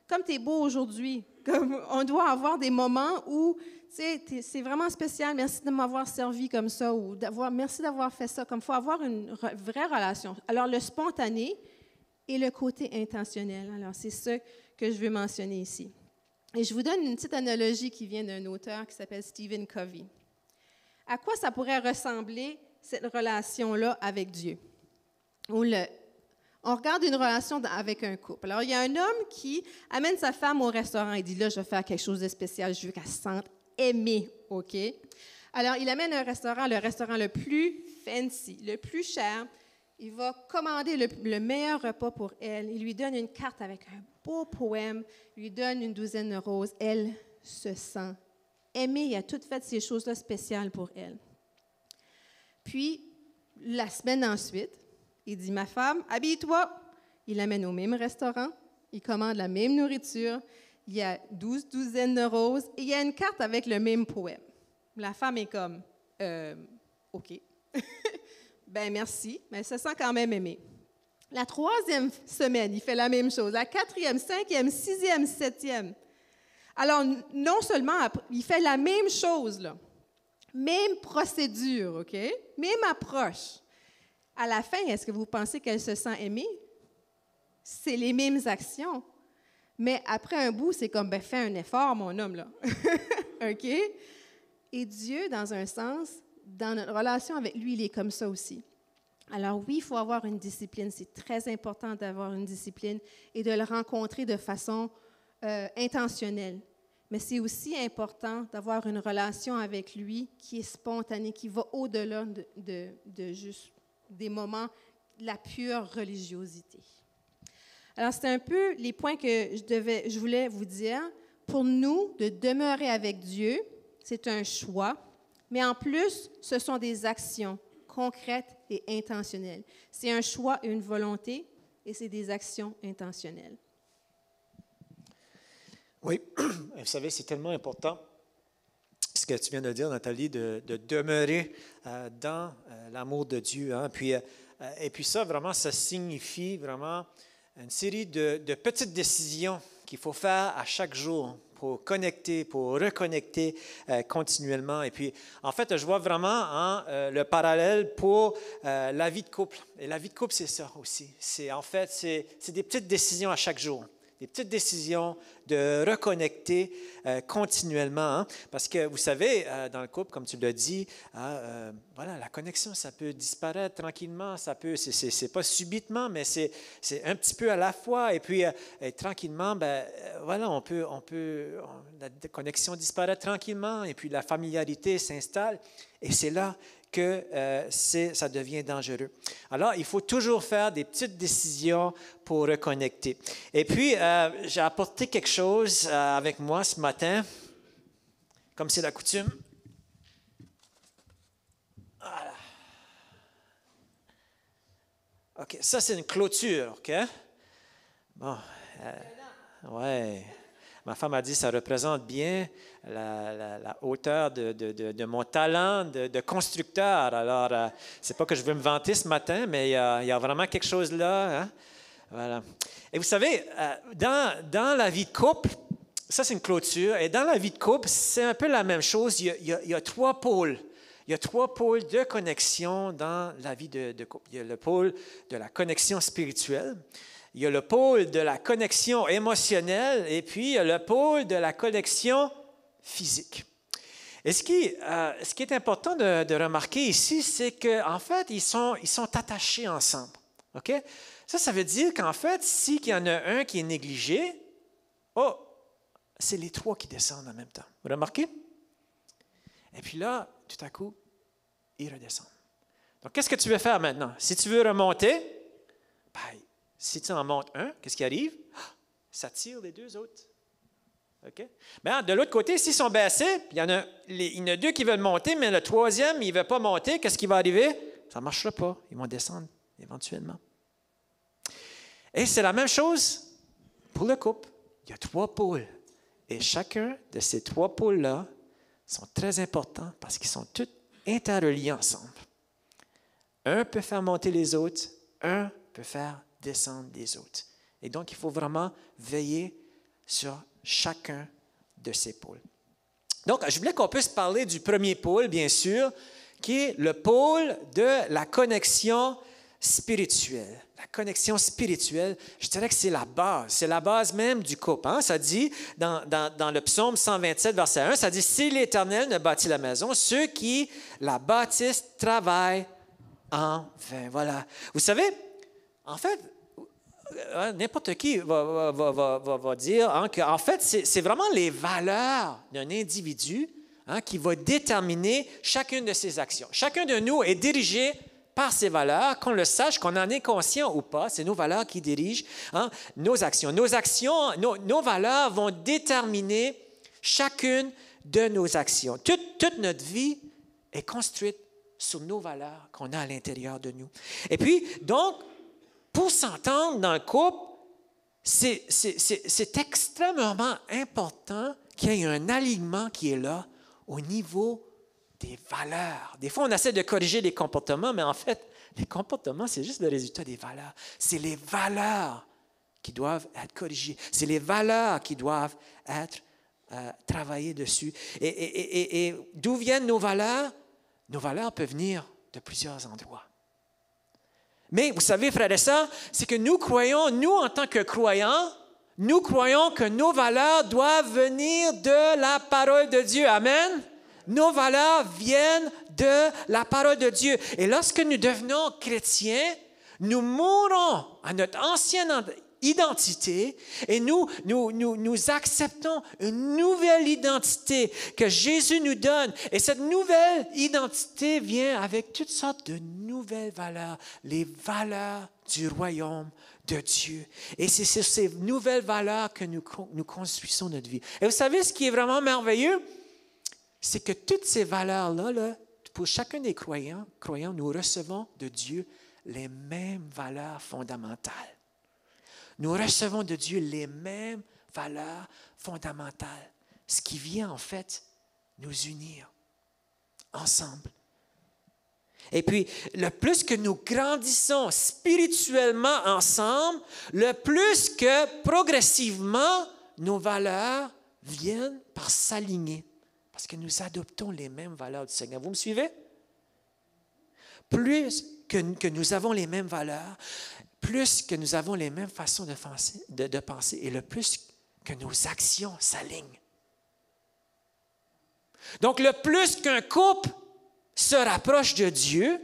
comme tu es beau aujourd'hui. Comme on doit avoir des moments où, tu sais, c'est vraiment spécial, merci de m'avoir servi comme ça, ou merci d'avoir fait ça. Comme il faut avoir une vraie relation. Alors, le spontané et le côté intentionnel. Alors, c'est ça que je veux mentionner ici. Et je vous donne une petite analogie qui vient d'un auteur qui s'appelle Stephen Covey. À quoi ça pourrait ressembler, cette relation-là avec Dieu? On regarde une relation avec un couple. Alors, il y a un homme qui amène sa femme au restaurant. Il dit, là, je vais faire quelque chose de spécial. Je veux qu'elle se sente aimée, OK? Alors, il amène un restaurant, le restaurant le plus fancy, le plus cher. Il va commander le meilleur repas pour elle. Il lui donne une carte avec un beau poème. Il lui donne une douzaine de roses. Elle se sent aimée. Il a tout fait ces choses-là spéciales pour elle. Puis, la semaine ensuite, il dit, ma femme, habille-toi. Il l'amène au même restaurant. Il commande la même nourriture. Il y a 12 douzaines de roses. Et il y a une carte avec le même poème. La femme est comme, OK. Ben merci, mais elle se sent quand même aimée. La 3e semaine, il fait la même chose. La 4e, 5e, 6e, 7e. Alors, non seulement, il fait la même chose, là. Même procédure, OK? Même approche. À la fin, est-ce que vous pensez qu'elle se sent aimée? C'est les mêmes actions. Mais après un bout, c'est comme, ben fais un effort, mon homme, là. OK? Et Dieu, dans un sens, dans notre relation avec lui, il est comme ça aussi. Alors oui, il faut avoir une discipline. C'est très important d'avoir une discipline et de le rencontrer de façon intentionnelle. Mais c'est aussi important d'avoir une relation avec lui qui est spontanée, qui va au-delà de juste des moments de la pure religiosité. Alors, c'est un peu les points que je voulais vous dire. Pour nous, de demeurer avec Dieu, c'est un choix. Mais en plus, ce sont des actions concrètes et intentionnelles. C'est un choix et une volonté, et c'est des actions intentionnelles. Oui, vous savez, c'est tellement important ce que tu viens de dire, Nathalie, de demeurer dans l'amour de Dieu. Hein? Et puis ça, vraiment, ça signifie vraiment une série de petites décisions qu'il faut faire à chaque jour pour connecter, pour reconnecter continuellement. Et puis, en fait, je vois vraiment le parallèle pour la vie de couple. Et la vie de couple, c'est ça aussi. C'est des petites décisions à chaque jour. Des petites décisions de reconnecter continuellement. Hein? Parce que, vous savez, dans le couple, comme tu l'as dit, voilà, la connexion, ça peut disparaître tranquillement. C'est pas subitement, mais c'est un petit peu à la fois. Et puis, tranquillement, voilà, la connexion disparaît tranquillement. Et puis, la familiarité s'installe. Et c'est là que ça devient dangereux. Alors, il faut toujours faire des petites décisions pour reconnecter. Et puis, j'ai apporté quelque chose avec moi ce matin, comme c'est la coutume. Voilà. OK, ça, c'est une clôture, OK? Bon, ouais. Ma femme a dit que ça représente bien la hauteur de mon talent de constructeur. Alors, c'est pas que je veux me vanter ce matin, mais il y a vraiment quelque chose là. Hein? Voilà. Et vous savez, dans la vie de couple, ça c'est une clôture, et dans la vie de couple, c'est un peu la même chose. Il y a 3 pôles. Il y a 3 pôles de connexion dans la vie de couple. Il y a le pôle de la connexion spirituelle. Il y a le pôle de la connexion émotionnelle et puis il y a le pôle de la connexion physique. Et ce qui est important de remarquer ici, c'est qu'en fait, ils sont attachés ensemble. OK? Ça veut dire qu'en fait, s'il y en a un qui est négligé, c'est les 3 qui descendent en même temps. Vous remarquez? Et puis là, tout à coup, ils redescendent. Donc, qu'est-ce que tu veux faire maintenant? Si tu veux remonter, si tu en montes un, qu'est-ce qui arrive? Ça tire les 2 autres. OK? Bien, de l'autre côté, s'ils sont baissés, il y en a 2 qui veulent monter, mais le 3e, il ne veut pas monter, qu'est-ce qui va arriver? Ça ne marchera pas. Ils vont descendre éventuellement. Et c'est la même chose pour le couple. Il y a 3 pôles. Et chacun de ces 3 pôles-là sont très importants parce qu'ils sont tous interreliés ensemble. Un peut faire monter les autres, un peut faire descendre les autres. Et donc, il faut vraiment veiller sur chacun de ces pôles. Donc, je voulais qu'on puisse parler du premier pôle, bien sûr, qui est le pôle de la connexion spirituelle. La connexion spirituelle, je dirais que c'est la base même du couple. Hein? Ça dit, dans le psaume 127, verset 1, ça dit « Si l'Éternel ne bâtit la maison, ceux qui la bâtissent travaillent en vain. » Voilà. Vous savez, en fait, n'importe qui va dire hein, qu'en fait, c'est vraiment les valeurs d'un individu hein, qui va déterminer chacune de ses actions. Chacun de nous est dirigé par ses valeurs, qu'on le sache, qu'on en est conscient ou pas, c'est nos valeurs qui dirigent hein, nos actions. Nos valeurs vont déterminer chacune de nos actions. Toute notre vie est construite sur nos valeurs qu'on a à l'intérieur de nous. Et puis, donc, pour s'entendre dans le couple, c'est extrêmement important qu'il y ait un alignement qui est là au niveau des valeurs. Des fois, on essaie de corriger les comportements, mais en fait, les comportements, c'est juste le résultat des valeurs. C'est les valeurs qui doivent être corrigées. C'est les valeurs qui doivent être travaillées dessus. Et d'où viennent nos valeurs? Nos valeurs peuvent venir de plusieurs endroits. Mais vous savez, frères et sœurs, c'est que nous croyons, nous en tant que croyants, nous croyons que nos valeurs doivent venir de la parole de Dieu. Amen? Nos valeurs viennent de la parole de Dieu. Et lorsque nous devenons chrétiens, nous mourons à notre ancienne identité et nous acceptons une nouvelle identité que Jésus nous donne. Et cette nouvelle identité vient avec toutes sortes de nouvelles valeurs, les valeurs du royaume de Dieu. Et c'est sur ces nouvelles valeurs que nous construisons notre vie. Et vous savez ce qui est vraiment merveilleux? C'est que toutes ces valeurs-là, pour chacun des croyants, nous recevons de Dieu les mêmes valeurs fondamentales. Nous recevons de Dieu les mêmes valeurs fondamentales, ce qui vient en fait nous unir ensemble. Et puis, le plus que nous grandissons spirituellement ensemble, le plus que progressivement nos valeurs viennent par s'aligner. Parce que nous adoptons les mêmes valeurs du Seigneur. Vous me suivez? Plus que nous avons les mêmes valeurs, plus que nous avons les mêmes façons de penser et le plus que nos actions s'alignent. Donc, le plus qu'un couple se rapproche de Dieu,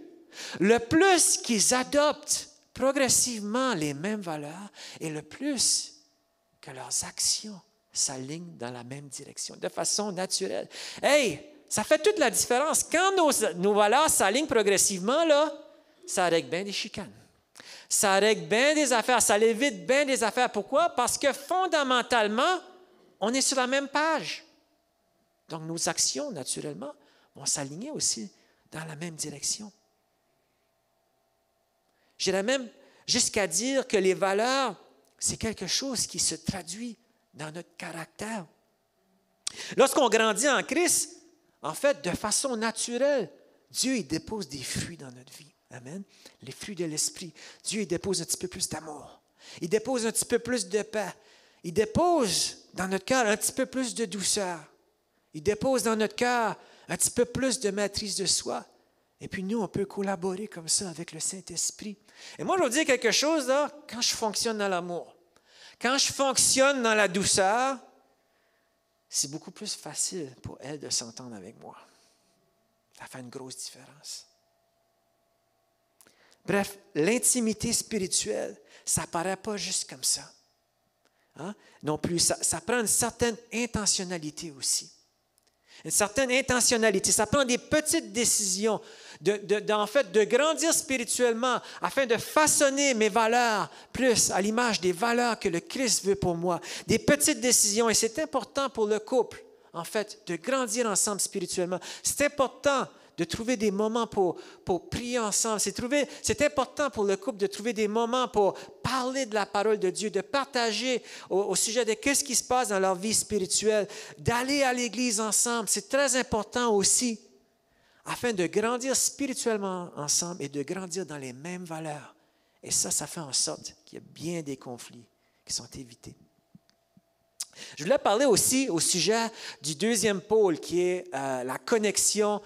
le plus qu'ils adoptent progressivement les mêmes valeurs et le plus que leurs actions s'alignent dans la même direction, de façon naturelle. Hey, ça fait toute la différence. Quand nos valeurs s'alignent progressivement, là, ça règle bien des chicanes. Ça règle bien des affaires, ça évite bien des affaires. Pourquoi? Parce que fondamentalement, on est sur la même page. Donc, nos actions, naturellement, vont s'aligner aussi dans la même direction. J'irais même jusqu'à dire que les valeurs, c'est quelque chose qui se traduit dans notre caractère. Lorsqu'on grandit en Christ, en fait, de façon naturelle, Dieu il dépose des fruits dans notre vie. Amen. Les fruits de l'esprit. Dieu il dépose un petit peu plus d'amour. Il dépose un petit peu plus de paix. Il dépose dans notre cœur un petit peu plus de douceur. Il dépose dans notre cœur un petit peu plus de maîtrise de soi. Et puis nous, on peut collaborer comme ça avec le Saint-Esprit. Et moi, je vais vous dire quelque chose, là, quand je fonctionne dans l'amour, quand je fonctionne dans la douceur, c'est beaucoup plus facile pour elle de s'entendre avec moi. Ça fait une grosse différence. Bref, l'intimité spirituelle, ça ne paraît pas juste comme ça. Hein? Non plus, ça prend une certaine intentionnalité aussi. Une certaine intentionnalité. Ça prend des petites décisions en fait, de grandir spirituellement afin de façonner mes valeurs plus à l'image des valeurs que le Christ veut pour moi. Des petites décisions. Et c'est important pour le couple, en fait, de grandir ensemble spirituellement. C'est important de trouver des moments pour prier ensemble. C'est important pour le couple de trouver des moments pour parler de la parole de Dieu, de partager au sujet de ce qui se passe dans leur vie spirituelle, d'aller à l'église ensemble. C'est très important aussi, afin de grandir spirituellement ensemble et de grandir dans les mêmes valeurs. Et ça fait en sorte qu'il y a bien des conflits qui sont évités. Je voulais parler aussi au sujet du deuxième pôle qui est la connexion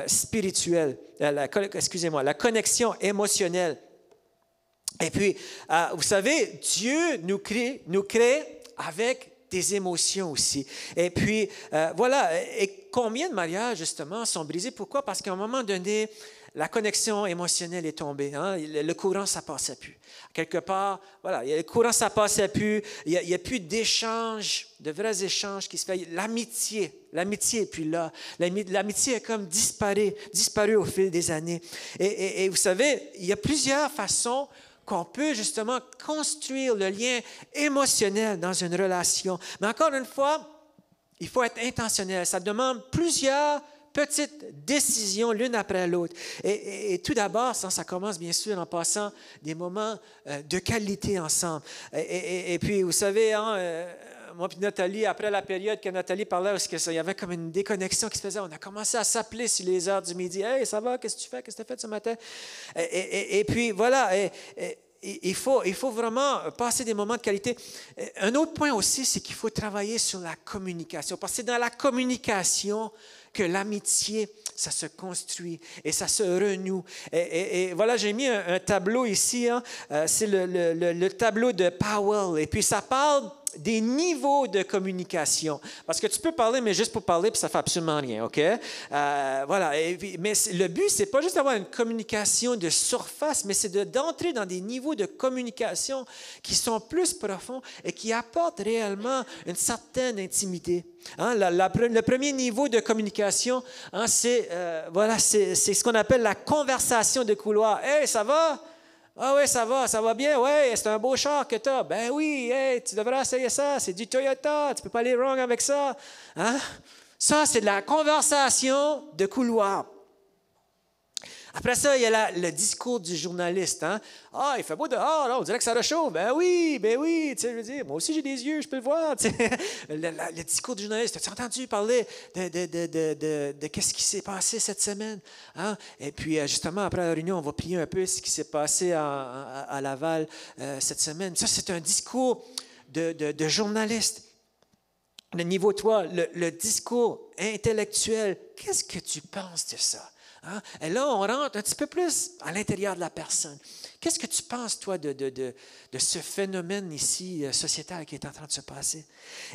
spirituelle, la connexion émotionnelle. Et puis, vous savez, Dieu nous crée avec des émotions aussi. Et puis, voilà. Et combien de mariages, justement, sont brisés? Pourquoi? Parce qu'à un moment donné, la connexion émotionnelle est tombée. Hein? Le courant, ça ne passait plus. Quelque part, voilà, le courant, ça ne passait plus. Il n'y a plus d'échanges, de vrais échanges qui se font. L'amitié n'est plus là. L'amitié est comme disparu au fil des années. Et vous savez, il y a plusieurs façons qu'on peut justement construire le lien émotionnel dans une relation. Mais encore une fois, il faut être intentionnel. Ça demande plusieurs petites décisions l'une après l'autre. Et tout d'abord, ça commence bien sûr en passant des moments de qualité ensemble. Et puis, vous savez, moi et Nathalie, après la période que Nathalie parlait, parce qu'il y avait comme une déconnexion qui se faisait, on a commencé à s'appeler sur les heures du midi. « Hey, ça va? Qu'est-ce que tu fais? Qu'est-ce que tu as fait ce matin? » Et puis, voilà. Il faut vraiment passer des moments de qualité. Un autre point aussi, c'est qu'il faut travailler sur la communication. Parce que c'est dans la communication que l'amitié, ça se construit et ça se renoue. Et voilà, j'ai mis un tableau ici. Hein, c'est le tableau de Powell. Et puis, ça parle des niveaux de communication. Parce que tu peux parler, mais juste pour parler, puis ça ne fait absolument rien, OK? Voilà. Mais le but, ce n'est pas juste d'avoir une communication de surface, mais c'est d'entrer dans des niveaux de communication qui sont plus profonds et qui apportent réellement une certaine intimité. Hein, le premier niveau de communication, hein, c'est ce qu'on appelle la conversation de couloir. « Hey, ça va? » Ah oui, ça va bien. Oui, c'est un beau char que tu as. Ben oui, hey, tu devrais essayer ça. C'est du Toyota. Tu ne peux pas aller wrong avec ça. Hein? Ça, c'est de la conversation de couloir. Après ça, il y a le discours du journaliste. Hein? Ah, il fait beau dehors, là, on dirait que ça réchauffe. Ben oui, tu sais, je veux dire, moi aussi j'ai des yeux, je peux le voir. Tu sais. Le discours du journaliste, as-tu entendu parler de qu'est-ce qui s'est passé cette semaine? Hein? Et puis, justement, après la réunion, on va plier un peu ce qui s'est passé à Laval cette semaine. Ça, c'est un discours de journaliste. Le niveau 3, le discours intellectuel. Qu'est-ce que tu penses de ça? Hein? Et là, on rentre un petit peu plus à l'intérieur de la personne. Qu'est-ce que tu penses, toi, de ce phénomène ici sociétal qui est en train de se passer?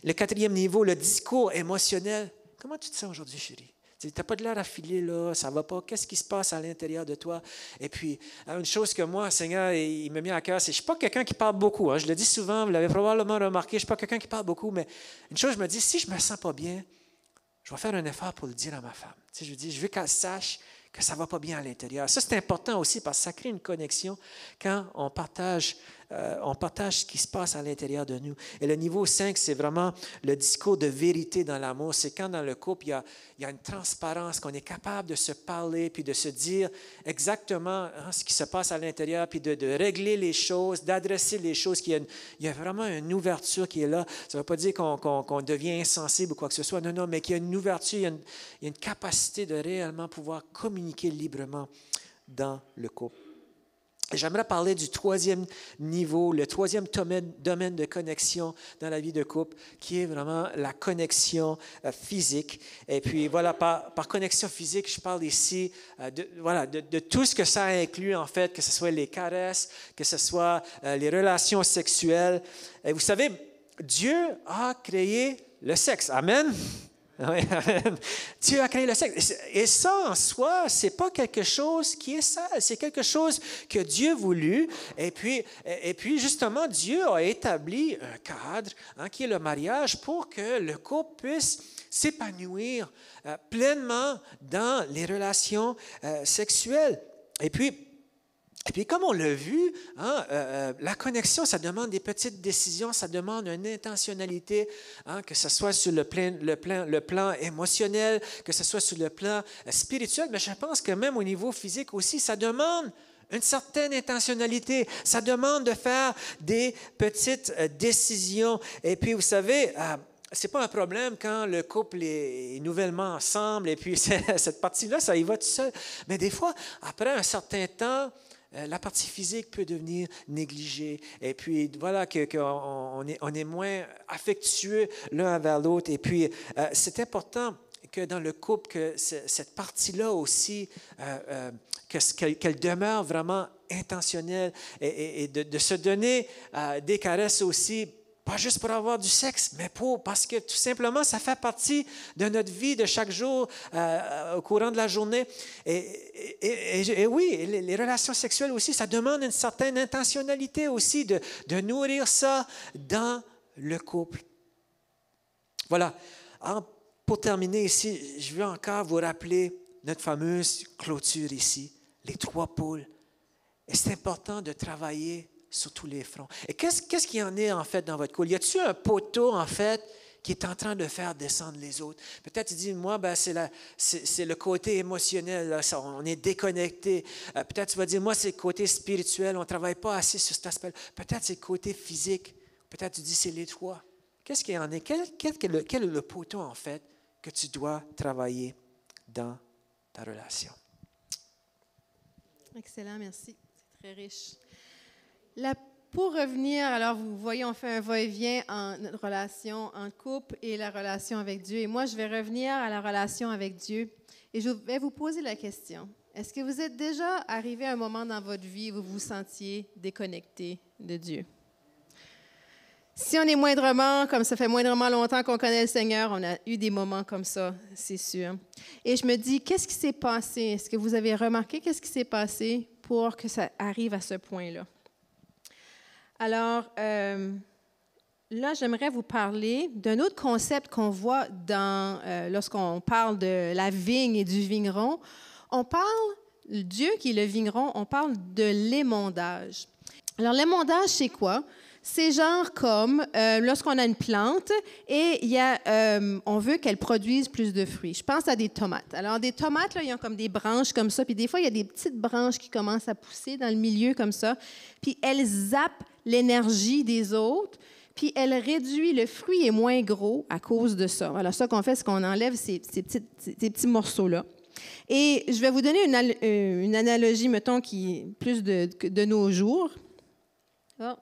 Le 4e niveau, le discours émotionnel. Comment tu te sens aujourd'hui, chérie? Tu n'as pas de l'air affilé, là, ça ne va pas. Qu'est-ce qui se passe à l'intérieur de toi? Et puis, une chose que moi, Seigneur, il m'a mis à cœur, c'est que je ne suis pas quelqu'un qui parle beaucoup. Hein? Je le dis souvent, vous l'avez probablement remarqué, je ne suis pas quelqu'un qui parle beaucoup, mais une chose, je me dis, si je ne me sens pas bien, je vais faire un effort pour le dire à ma femme. Tu sais, je veux qu'elle sache que ça ne va pas bien à l'intérieur. Ça, c'est important aussi parce que ça crée une connexion quand on partage ce qui se passe à l'intérieur de nous. Et le niveau 5, c'est vraiment le discours de vérité dans l'amour. C'est quand dans le couple, il y a une transparence, qu'on est capable de se parler, puis de se dire exactement ce qui se passe à l'intérieur, puis de régler les choses, d'adresser les choses. Il y a vraiment une ouverture qui est là. Ça ne veut pas dire qu'on devient insensible ou quoi que ce soit. Non, mais qu'il y a une ouverture, il y a une capacité de réellement pouvoir communiquer librement dans le couple. J'aimerais parler du 3e niveau, le 3e domaine de connexion dans la vie de couple, qui est vraiment la connexion physique. Et puis voilà, par connexion physique, je parle ici de tout ce que ça inclut, en fait, que ce soit les caresses, que ce soit les relations sexuelles. Et vous savez, Dieu a créé le sexe. Amen. Oui, Dieu a créé le sexe. Et ça, en soi, ce n'est pas quelque chose qui est sale. C'est quelque chose que Dieu a voulu. Et puis, justement, Dieu a établi un cadre qui est le mariage pour que le couple puisse s'épanouir pleinement dans les relations sexuelles. Et puis, comme on l'a vu, la connexion, ça demande des petites décisions, ça demande une intentionnalité, que ce soit sur le plan émotionnel, que ce soit sur le plan spirituel, mais je pense que même au niveau physique aussi, ça demande une certaine intentionnalité. Ça demande de faire des petites décisions. Et puis, vous savez, ce n'est pas un problème quand le couple est nouvellement ensemble et puis cette partie-là, ça y va tout seul. Mais des fois, après un certain temps, la partie physique peut devenir négligée. Et puis, voilà, qu'on est moins affectueux l'un envers l'autre. Et puis, c'est important que dans le couple, que cette partie-là aussi, qu'elle demeure vraiment intentionnelle et de se donner des caresses aussi, pas juste pour avoir du sexe, mais parce que tout simplement, ça fait partie de notre vie de chaque jour au courant de la journée. Et oui, les relations sexuelles aussi, ça demande une certaine intentionnalité aussi de nourrir ça dans le couple. Voilà. Pour terminer ici, je veux encore vous rappeler notre fameuse clôture ici, les 3 pôles. Et c'est important de travailler sur tous les fronts. Et qu'est-ce qu'il y en est en fait dans votre couple? Y a-t-il un poteau en fait qui est en train de faire descendre les autres? Peut-être tu dis, moi, c'est le côté émotionnel, là, on est déconnecté. Peut-être tu vas dire, moi, c'est le côté spirituel, on ne travaille pas assez sur cet aspect. Peut-être c'est le côté physique. Peut-être tu dis, c'est les 3. Qu'est-ce qu'il y en est? Quel est le poteau en fait que tu dois travailler dans ta relation? Excellent, merci. C'est très riche. Pour revenir, alors vous voyez, on fait un va-et-vient en notre relation en couple et la relation avec Dieu. Et moi, je vais revenir à la relation avec Dieu. Et je vais vous poser la question. Est-ce que vous êtes déjà arrivé à un moment dans votre vie où vous vous sentiez déconnecté de Dieu? Si on est moindrement, comme ça fait moindrement longtemps qu'on connaît le Seigneur, on a eu des moments comme ça, c'est sûr. Et je me dis, qu'est-ce qui s'est passé? Est-ce que vous avez remarqué qu'est-ce qui s'est passé pour que ça arrive à ce point-là? Alors, là, j'aimerais vous parler d'un autre concept qu'on voit lorsqu'on parle de la vigne et du vigneron. On parle, Dieu qui est le vigneron, on parle de l'émondage. Alors, l'émondage, c'est quoi? C'est genre comme lorsqu'on a une plante et on veut qu'elle produise plus de fruits. Je pense à des tomates. Alors, des tomates, là, ils ont comme des branches comme ça, puis des fois, il y a des petites branches qui commencent à pousser dans le milieu comme ça, puis elles zappent l'énergie des autres, puis elles réduisent, le fruit est moins gros à cause de ça. Alors, ça qu'on fait, c'est qu'on enlève ces petits morceaux-là. Et je vais vous donner une analogie, mettons, qui est plus de nos jours. Oh.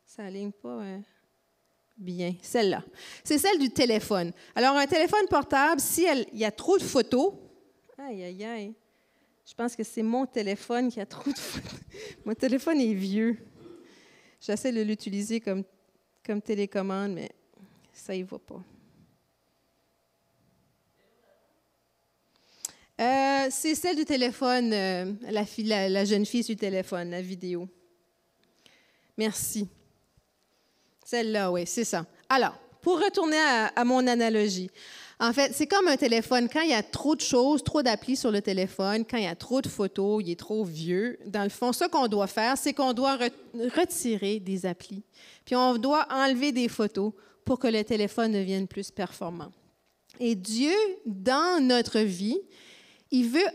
Ça n'aligne pas bien. Celle-là. C'est celle du téléphone. Alors, un téléphone portable, il y a trop de photos, aïe, aïe, aïe. Je pense que c'est mon téléphone qui a trop de photos. Mon téléphone est vieux. J'essaie de l'utiliser comme télécommande, mais ça y va pas. C'est celle du téléphone, la jeune fille sur le téléphone, la vidéo. Merci. Celle-là, oui, c'est ça. Alors, pour retourner à mon analogie, en fait, c'est comme un téléphone. Quand il y a trop de choses, trop d'applis sur le téléphone, quand il y a trop de photos, il est trop vieux, dans le fond, ce qu'on doit faire, c'est qu'on doit retirer des applis. Puis on doit enlever des photos pour que le téléphone devienne plus performant. Et Dieu, dans notre vie, il veut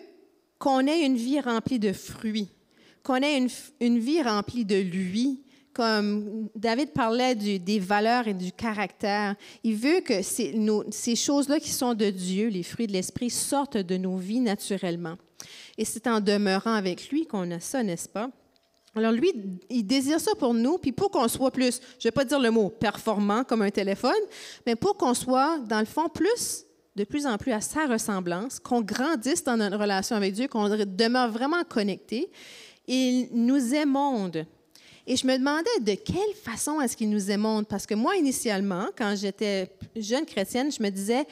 qu'on ait une vie remplie de fruits, qu'on ait une vie remplie de lui. Comme David parlait des valeurs et du caractère, il veut que ces choses-là qui sont de Dieu, les fruits de l'Esprit, sortent de nos vies naturellement. Et c'est en demeurant avec lui qu'on a ça, n'est-ce pas? Alors lui, il désire ça pour nous, puis pour qu'on soit plus, je ne vais pas dire le mot performant comme un téléphone, mais pour qu'on soit, dans le fond, de plus en plus à sa ressemblance, qu'on grandisse dans notre relation avec Dieu, qu'on demeure vraiment connecté. Il nous émonde. Et je me demandais de quelle façon est-ce qu'il nous émonde? Parce que moi, initialement, quand j'étais jeune chrétienne, je me disais,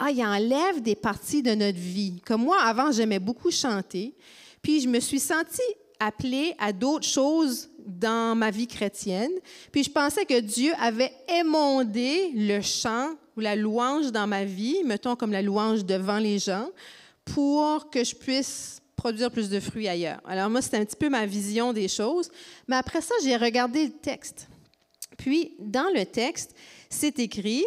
il enlève des parties de notre vie. Comme moi, avant, j'aimais beaucoup chanter. Puis je me suis sentie appelée à d'autres choses dans ma vie chrétienne. Puis je pensais que Dieu avait émondé le chant ou la louange dans ma vie, mettons comme la louange devant les gens, pour que je puisse produire plus de fruits ailleurs. Alors moi, c'était un petit peu ma vision des choses. Mais après ça, j'ai regardé le texte. Puis, dans le texte, c'est écrit,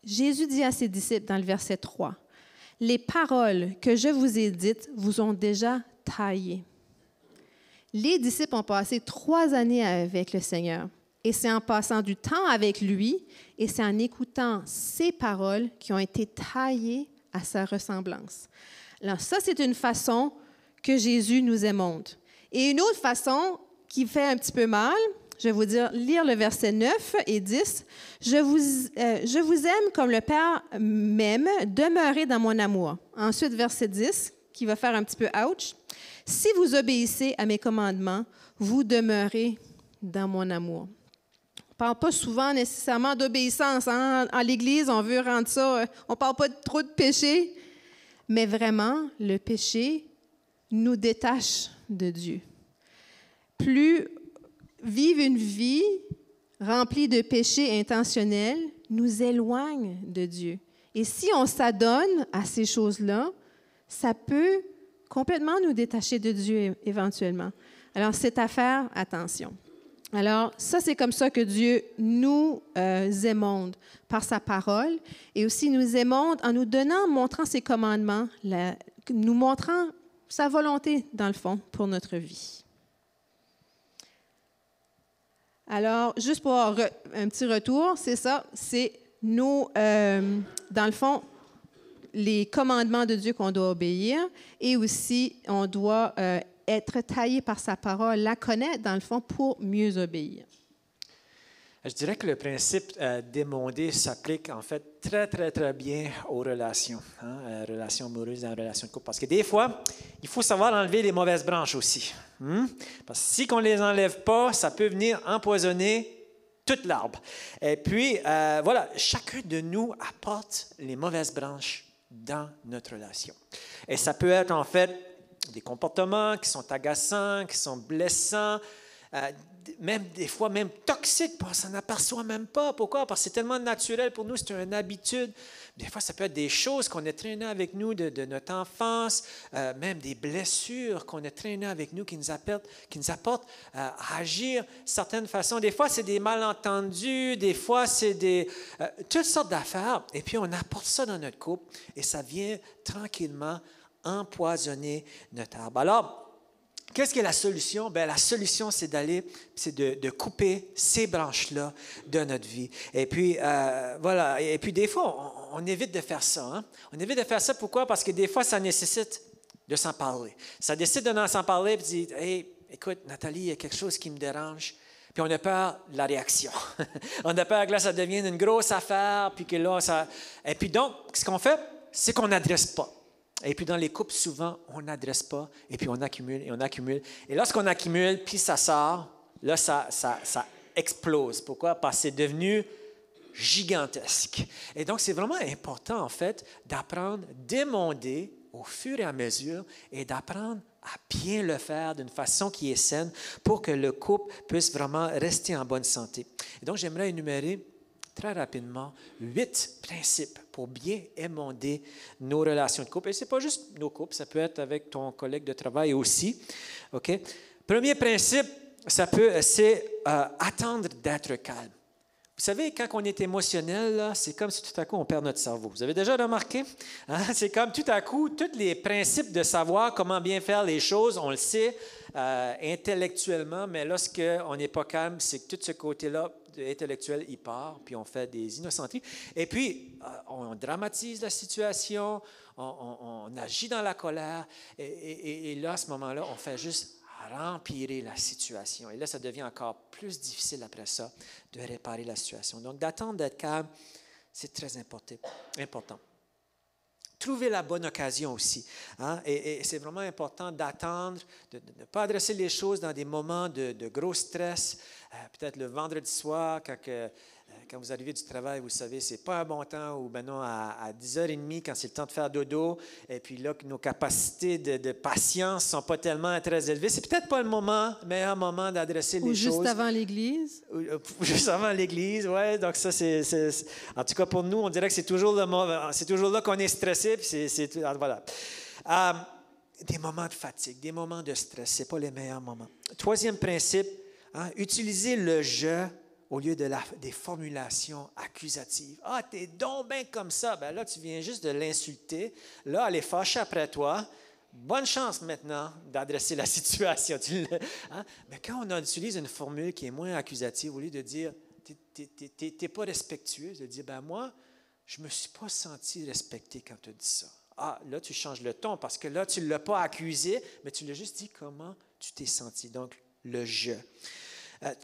Jésus dit à ses disciples dans le verset 3, « Les paroles que je vous ai dites vous ont déjà taillé. » Les disciples ont passé 3 années avec le Seigneur. Et c'est en passant du temps avec lui et c'est en écoutant ses paroles qui ont été taillées à sa ressemblance. Alors ça, c'est une façon que Jésus nous émonde. Et une autre façon qui fait un petit peu mal, je vais vous lire le verset 9 et 10. Je vous aime comme le Père m'aime, demeurez dans mon amour. Ensuite, verset 10, qui va faire un petit peu ouch. Si vous obéissez à mes commandements, vous demeurez dans mon amour. On ne parle pas souvent nécessairement d'obéissance. Hein? En l'Église, on veut rendre ça, on ne parle pas trop de péché, mais vraiment, le péché nous détache de Dieu. Plus vivre une vie remplie de péchés intentionnels nous éloigne de Dieu. Et si on s'adonne à ces choses-là, ça peut complètement nous détacher de Dieu éventuellement. Alors, c'est à faire attention. Alors, ça, c'est comme ça que Dieu nous émonde par sa parole et aussi nous émonde en nous donnant, montrant ses commandements, nous montrant sa volonté, dans le fond, pour notre vie. Alors, juste pour un petit retour, c'est ça, c'est nos, dans le fond, les commandements de Dieu qu'on doit obéir et aussi on doit être taillé par sa parole, la connaître, dans le fond, pour mieux obéir. Je dirais que le principe d'émonder s'applique en fait très, très, très bien aux relations, relations amoureuses et en relations de couple. Parce que des fois, il faut savoir enlever les mauvaises branches aussi. Parce que si on ne les enlève pas, ça peut venir empoisonner toute l'arbre. Et puis, voilà, chacun de nous apporte les mauvaises branches dans notre relation. Et ça peut être en fait des comportements qui sont agaçants, qui sont blessants, même des fois même toxiques, on ne s'en aperçoit même pas. Pourquoi? Parce que c'est tellement naturel pour nous, c'est une habitude. Des fois, ça peut être des choses qu'on a traînées avec nous de notre enfance, même des blessures qu'on a traînées avec nous qui nous apportent à agir de certaines façons. Des fois, c'est des malentendus, des fois, c'est toutes sortes d'affaires. Et puis, on apporte ça dans notre couple et ça vient tranquillement empoisonner notre arbre. Alors, qu'est-ce qui est la solution? Bien, la solution, c'est de couper ces branches-là de notre vie. Et puis, voilà. Et puis, des fois, on évite de faire ça. Hein? On évite de faire ça, pourquoi? Parce que des fois, ça nécessite de s'en parler. Ça décide de s'en parler et de dire, « Hey, écoute, Nathalie, il y a quelque chose qui me dérange. » Puis on a peur de la réaction. On a peur que là, ça devienne une grosse affaire, puis que là, ça... Et puis donc, ce qu'on fait, c'est qu'on n'adresse pas. Et puis dans les couples, souvent, on n'adresse pas, et puis on accumule, et on accumule. Et lorsqu'on accumule, puis ça sort, là, ça explose. Pourquoi? Parce que c'est devenu gigantesque. Et donc, c'est vraiment important, en fait, d'apprendre, d'émonder au fur et à mesure, et d'apprendre à bien le faire d'une façon qui est saine pour que le couple puisse vraiment rester en bonne santé. Et donc, j'aimerais énumérer très rapidement 8 principes pour bien émonder nos relations de couple. Et ce n'est pas juste nos couples, ça peut être avec ton collègue de travail aussi. OK? Premier principe, c'est attendre d'être calme. Vous savez, quand on est émotionnel, là, c'est comme si tout à coup on perd notre cerveau. Vous avez déjà remarqué? Hein? C'est comme tout à coup, tous les principes de savoir comment bien faire les choses, on le sait intellectuellement, mais lorsqu'on n'est pas calme, c'est que tout ce côté-là intellectuel, il part, puis on fait des innocenteries. Et puis, on dramatise la situation, on agit dans la colère, et là, à ce moment-là, on fait juste empirer la situation. Et là, ça devient encore plus difficile après ça de réparer la situation. Donc, d'attendre d'être calme, c'est très important. Trouver la bonne occasion aussi. Hein? Et c'est vraiment important d'attendre, de ne pas adresser les choses dans des moments de gros stress. Peut-être le vendredi soir, quand vous arrivez du travail, vous savez, c'est pas un bon temps, ou maintenant à 10h30, quand c'est le temps de faire dodo, et puis là, nos capacités de patience ne sont pas tellement très élevées. C'est peut-être pas le meilleur moment d'adresser les choses. Ou juste avant l'église. Juste avant l'église, oui. Donc ça, en tout cas pour nous, on dirait que c'est toujours là qu'on est stressé, puis voilà. Des moments de fatigue, des moments de stress, ce n'est pas les meilleurs moments. Troisième principe, utiliser le « je » au lieu des formulations accusatives. « Ah, t'es donc bien comme ça. » Ben là, tu viens juste de l'insulter. Là, elle est fâchée après toi. Bonne chance maintenant d'adresser la situation. Mais quand on utilise une formule qui est moins accusative, au lieu de dire « t'es pas respectueux », de dire « ben moi, je ne me suis pas senti respecté quand tu as dit ça. » Ah, là, tu changes le ton parce que là, tu ne l'as pas accusé, mais tu l'as juste dit comment tu t'es senti. Donc, le je.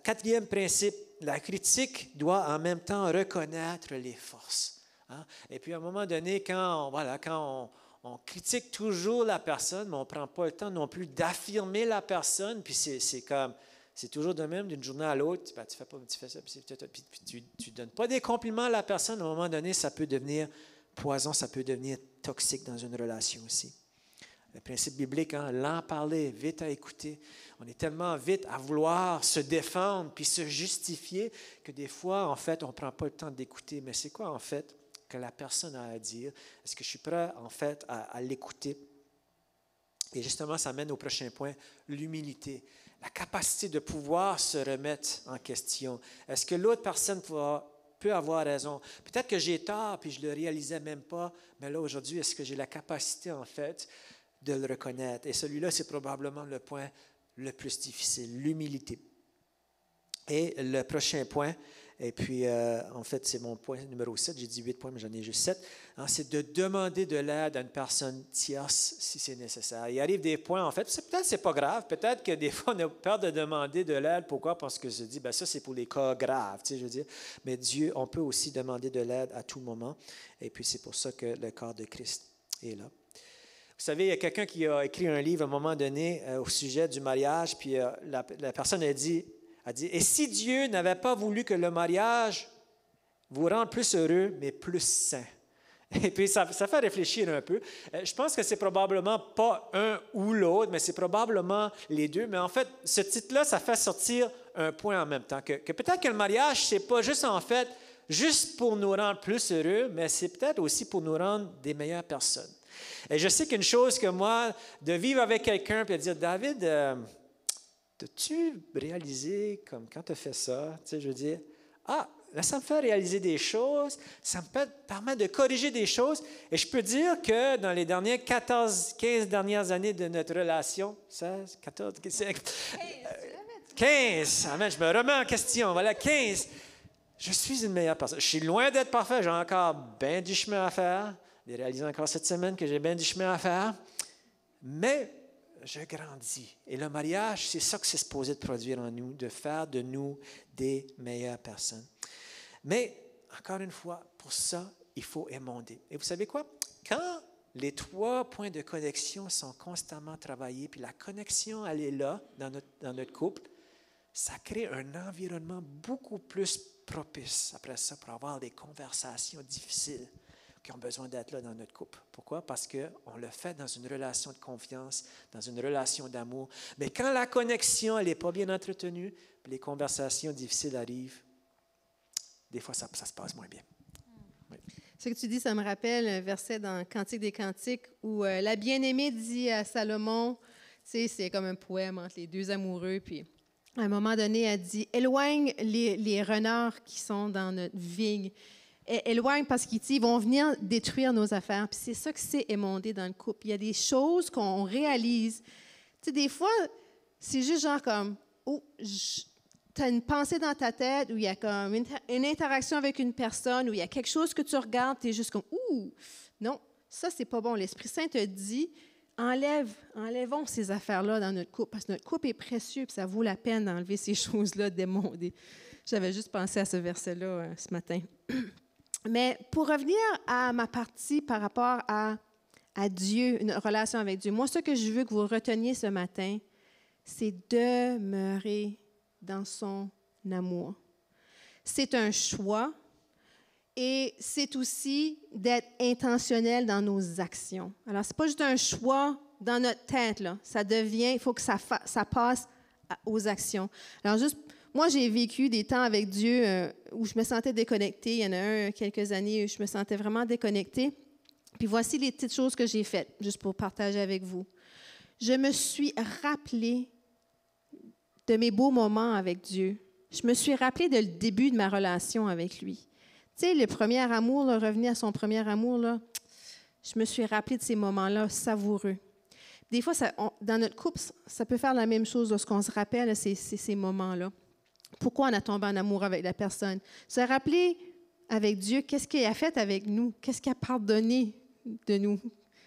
Quatrième principe, la critique doit en même temps reconnaître les forces. Hein? Et puis, à un moment donné, quand on critique toujours la personne, mais on ne prend pas le temps non plus d'affirmer la personne, puis c'est toujours de même d'une journée à l'autre, ben, tu fais ça, puis tu ne donnes pas des compliments à la personne, à un moment donné, ça peut devenir poison, ça peut devenir toxique dans une relation aussi. Le principe biblique, hein, lent parler, vite à écouter. On est tellement vite à vouloir se défendre puis se justifier que des fois, en fait, on ne prend pas le temps d'écouter. Mais c'est quoi, en fait, que la personne a à dire? Est-ce que je suis prêt, en fait, à l'écouter? Et justement, ça mène au prochain point, l'humilité. La capacité de pouvoir se remettre en question. Est-ce que l'autre personne peut avoir raison? Peut-être que j'ai tort puis je ne le réalisais même pas, mais là, aujourd'hui, est-ce que j'ai la capacité, en fait, de le reconnaître? Et celui-là, c'est probablement le point le plus difficile, l'humilité. Et le prochain point, et puis en fait, c'est mon point numéro 7, j'ai dit 8 points, mais j'en ai juste 7, hein, c'est de demander de l'aide à une personne tierce si c'est nécessaire. Il arrive des points, en fait, peut-être que ce n'est pas grave, peut-être que des fois, on a peur de demander de l'aide. Pourquoi? Parce que je dis, ben ça, c'est pour les cas graves, tu sais, je veux dire. Mais Dieu, on peut aussi demander de l'aide à tout moment. Et puis, c'est pour ça que le corps de Christ est là. Vous savez, il y a quelqu'un qui a écrit un livre à un moment donné au sujet du mariage, puis la personne a dit, et si Dieu n'avait pas voulu que le mariage vous rende plus heureux, mais plus sain? Et puis, ça fait réfléchir un peu. Je pense que c'est probablement pas un ou l'autre, mais c'est probablement les deux. Mais en fait, ce titre-là, ça fait sortir un point en même temps. Que peut-être que le mariage, c'est pas juste en fait, juste pour nous rendre plus heureux, mais c'est peut-être aussi pour nous rendre des meilleures personnes. Et je sais qu'une chose que moi, de vivre avec quelqu'un et de dire, David, as-tu réalisé comme quand tu as fait ça? Tu sais, je veux dire, là, ça me fait réaliser des choses, ça me permet de corriger des choses. Et je peux dire que dans les dernières 15 dernières années de notre relation, 16, 14, 15, amen, je me remets en question, voilà, 15, je suis une meilleure personne. Je suis loin d'être parfait, j'ai encore bien du chemin à faire. J'ai réalisé encore cette semaine que j'ai bien du chemin à faire, mais je grandis. Et le mariage, c'est ça que c'est supposé de produire en nous, de faire de nous des meilleures personnes. Mais, encore une fois, pour ça, il faut émonder. Et vous savez quoi? Quand les 3 points de connexion sont constamment travaillés, puis la connexion, elle est là dans notre couple, ça crée un environnement beaucoup plus propice après ça pour avoir des conversations difficiles qui ont besoin d'être là dans notre couple. Pourquoi? Parce qu'on le fait dans une relation de confiance, dans une relation d'amour. Mais quand la connexion, elle n'est pas bien entretenue, les conversations difficiles arrivent, des fois, ça se passe moins bien. Oui. Ce que tu dis, ça me rappelle un verset dans Cantique des Cantiques où la bien-aimée dit à Salomon, tu sais, c'est comme un poème entre les deux amoureux, puis à un moment donné, elle dit « Éloigne les renards qui sont dans notre vigne. » Éloigne parce qu'ils vont venir détruire nos affaires. Puis c'est ça que c'est émondé dans le couple. Il y a des choses qu'on réalise. Tu sais, des fois, c'est juste genre comme, tu as une pensée dans ta tête où il y a comme une interaction avec une personne, où il y a quelque chose que tu regardes, tu es juste comme, non, ça, c'est pas bon. L'Esprit Saint te dit, enlevons ces affaires-là dans notre couple, parce que notre couple est précieux, puis ça vaut la peine d'enlever ces choses-là d'émondées. J'avais juste pensé à ce verset-là ce matin. Mais pour revenir à ma partie par rapport à Dieu, une relation avec Dieu, moi, ce que je veux que vous reteniez ce matin, c'est demeurer dans son amour. C'est un choix et c'est aussi d'être intentionnel dans nos actions. Alors, ce n'est pas juste un choix dans notre tête, là. Ça devient, il faut que ça passe aux actions. Alors, juste, moi, j'ai vécu des temps avec Dieu où je me sentais déconnectée. Il y en a quelques années où je me sentais vraiment déconnectée. Puis voici les petites choses que j'ai faites, juste pour partager avec vous. Je me suis rappelée de mes beaux moments avec Dieu. Je me suis rappelée de le début de ma relation avec lui. Tu sais, le premier amour, là, revenir à son premier amour, là, je me suis rappelée de ces moments-là savoureux. Des fois, dans notre couple, ça peut faire la même chose lorsqu'on se rappelle ces moments-là. Pourquoi on a tombé en amour avec la personne? Se rappeler avec Dieu, qu'est-ce qu'il a fait avec nous? Qu'est-ce qu'il a pardonné de nous?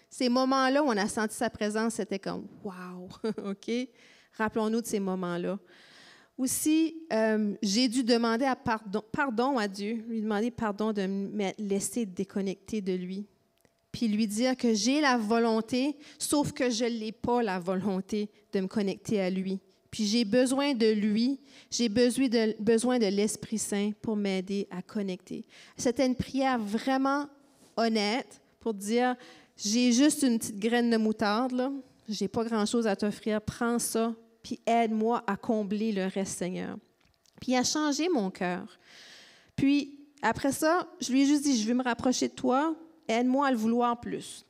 Ces moments-là où on a senti sa présence, c'était comme « wow! » OK? Rappelons-nous de ces moments-là. Aussi, j'ai dû demander pardon à Dieu, lui demander pardon de me laisser déconnecter de lui, puis lui dire que j'ai la volonté, sauf que je n'ai pas la volonté de me connecter à lui. Puis j'ai besoin de lui, j'ai besoin de l'Esprit Saint pour m'aider à connecter. C'était une prière vraiment honnête pour dire, j'ai juste une petite graine de moutarde, là. Je n'ai pas grand-chose à t'offrir, prends ça, puis aide-moi à combler le reste, Seigneur. Puis il a changé mon cœur. Puis après ça, je lui ai juste dit, je veux me rapprocher de toi, aide-moi à le vouloir plus.